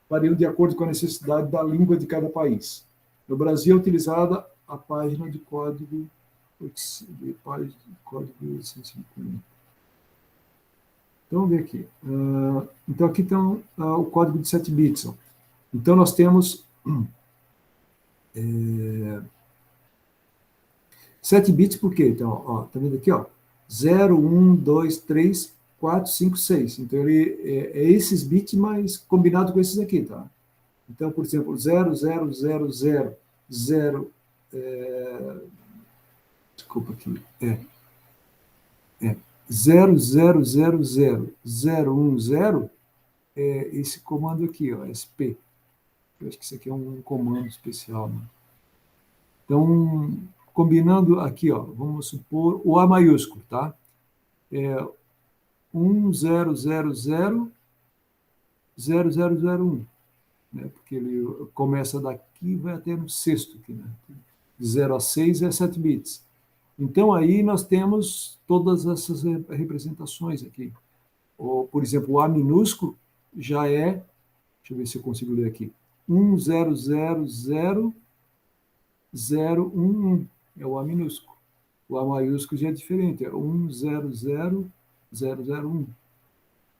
variam de acordo com a necessidade da língua de cada país. No Brasil é utilizada a página de código 850. Então, vamos ver aqui. Então, aqui está o código de 7 bits. Então, nós temos 7 bits por quê? Então, está vendo aqui? 0, 1, 2, 3, 4, 5, 6. Então, ele é esses bits, mas combinado com esses aqui, tá? Então, por exemplo, 0, 0, 0, 0, 0, desculpa aqui, 0, 0, 0, 0, 0, 1, 0, é esse comando aqui, ó, SP. Eu acho que isso aqui é um comando especial, né? Então, combinando aqui, ó, vamos supor o A maiúsculo, tá? 1, 0, 0, 0, 0, 0, 0, 1. Né? Porque ele começa daqui e vai até no sexto aqui, né? De 0 a 6 é 7 bits. Então, aí nós temos todas essas representações aqui. Ou, por exemplo, o A minúsculo já é, deixa eu ver se eu consigo ler aqui, 1, 0, 0, 0, 0, 1, 1. É o A minúsculo. O A maiúsculo já é diferente, é 1, 0, 0, 0, 0,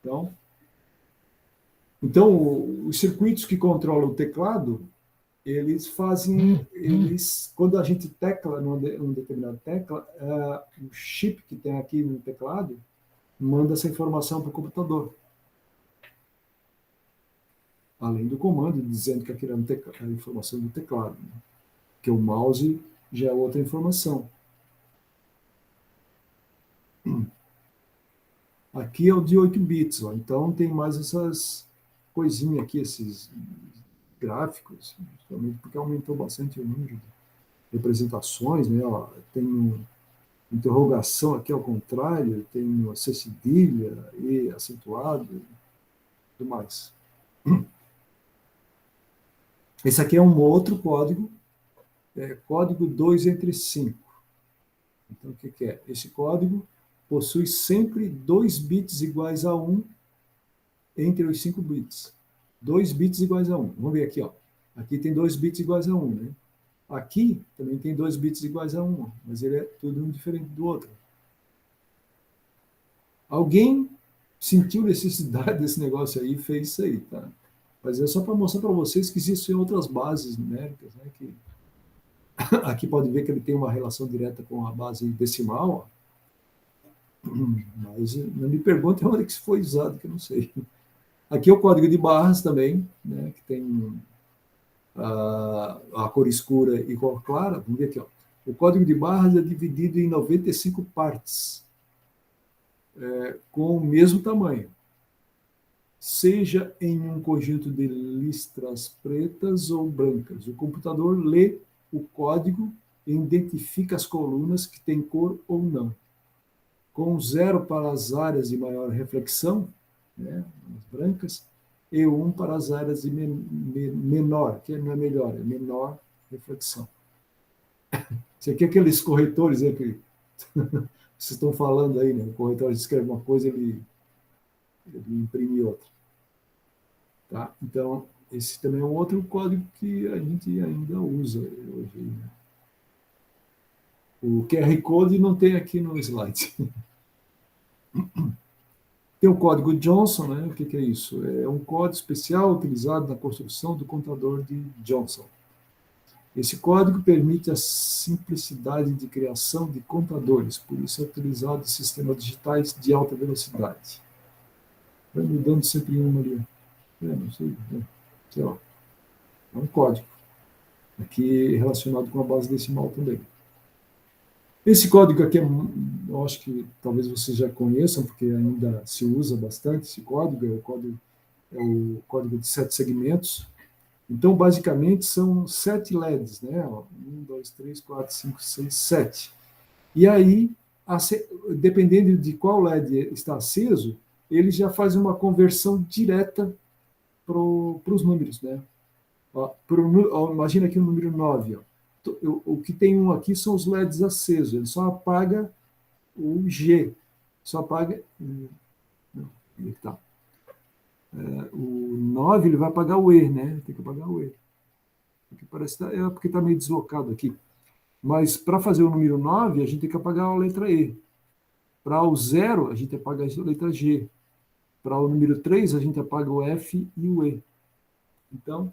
1. Então, os circuitos que controlam o teclado, eles quando a gente tecla numa determinada tecla, o chip que tem aqui no teclado manda essa informação para o computador. Além do comando dizendo que aquilo é a informação do teclado, né? Que o mouse já é outra informação. Aqui é o de 8 bits, ó. Então tem mais essas coisinhas aqui, esses gráficos, principalmente porque aumentou bastante o número de representações, né? Ó, tem interrogação aqui ao contrário, tem C cedilha, E acentuado, e tudo mais. Esse aqui é um outro código, código 2 entre 5. Então, o que é? Esse código possui sempre 2 bits iguais a 1 entre os 5 bits. 2 bits iguais a 1. Vamos ver aqui, ó. Aqui tem 2 bits iguais a 1, né? Aqui também tem 2 bits iguais a 1, mas ele é tudo um diferente do outro. Alguém sentiu necessidade desse negócio aí e fez isso aí, tá? Mas é só para mostrar para vocês que existem outras bases numéricas, né? Que aqui pode ver que ele tem uma relação direta com a base decimal, ó. Mas não me pergunte onde que isso foi usado, que eu não sei. Aqui é o código de barras também, né? Que tem a cor escura e cor clara. Vamos ver aqui, ó. O código de barras é dividido em 95 partes, com o mesmo tamanho, seja em um conjunto de listras pretas ou brancas. O computador lê o código e identifica as colunas que têm cor ou não. Com 0 para as áreas de maior reflexão, né, as brancas, e 1 para as áreas de menor, que não é melhor, é menor reflexão. Isso aqui é aqueles corretores aí que vocês estão falando aí, né? O corretor escreve uma coisa, ele imprime outra. Tá? Então, esse também é um outro código que a gente ainda usa hoje. Né? O QR Code não tem aqui no slide. Tem o código Johnson, né? O que é isso? É um código especial utilizado na construção do contador de Johnson. Esse código permite a simplicidade de criação de contadores, por isso é utilizado em sistemas digitais de alta velocidade. Vai mudando sempre uma ali. Não sei, sei lá. É um código. Aqui relacionado com a base decimal também. Esse código aqui, eu acho que talvez vocês já conheçam, porque ainda se usa bastante esse código, é o código de 7 segmentos. Então, basicamente, são 7 LEDs, né? 1, 2, 3, 4, 5, 6, 7. E aí, dependendo de qual LED está aceso, ele já faz uma conversão direta para os números, né? Imagina aqui o número 9. Ó. O que tem um aqui são os LEDs acesos, ele só apaga o G, só apaga. Não, ele tá. O 9 ele vai apagar o E, né? Tem que apagar o E. Porque parece porque está meio deslocado aqui. Mas para fazer o número 9, a gente tem que apagar a letra E. Para o 0, a gente apaga a letra G. Para o número 3, a gente apaga o F e o E. Então,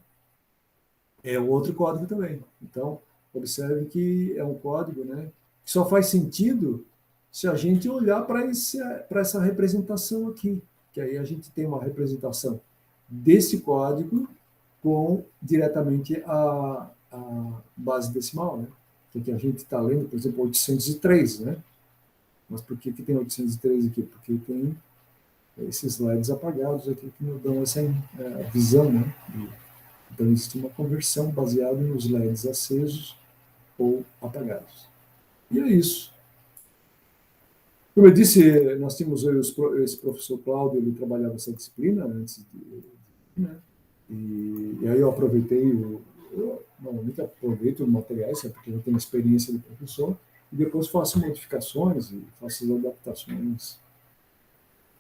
é o outro código também. Então, observe que é um código, né, que só faz sentido se a gente olhar para essa representação aqui, que aí a gente tem uma representação desse código com diretamente a base decimal, né? Que a gente está lendo, por exemplo, 803, né? Mas por que tem 803 aqui? Porque tem esses LEDs apagados aqui que nos dão essa visão, né? Então, existe uma conversão baseada nos LEDs acesos ou apagados. E é isso. Como eu disse, nós tínhamos esse professor Cláudio, ele trabalhava essa disciplina antes né? E aí eu aproveitei, eu normalmente aproveito os materiais, porque eu tenho experiência de professor, e depois faço modificações e faço as adaptações.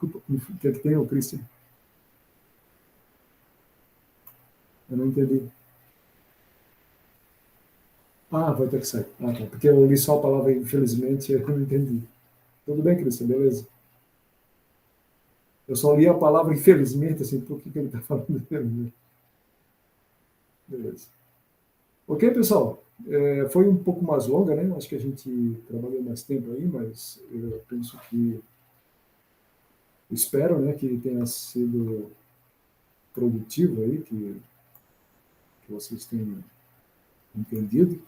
O que é que tem, Cristian? Eu não entendi. Ah, vai ter que sair. Ah, tá. Porque eu li só a palavra infelizmente e eu não entendi. Tudo bem, Cristian, beleza? Eu só li a palavra infelizmente, assim, por que ele está falando infelizmente? Beleza. Ok, pessoal? Foi um pouco mais longa, né? Acho que a gente trabalhou mais tempo aí, mas eu penso que espero, né, que tenha sido produtivo aí, que vocês tenham entendido.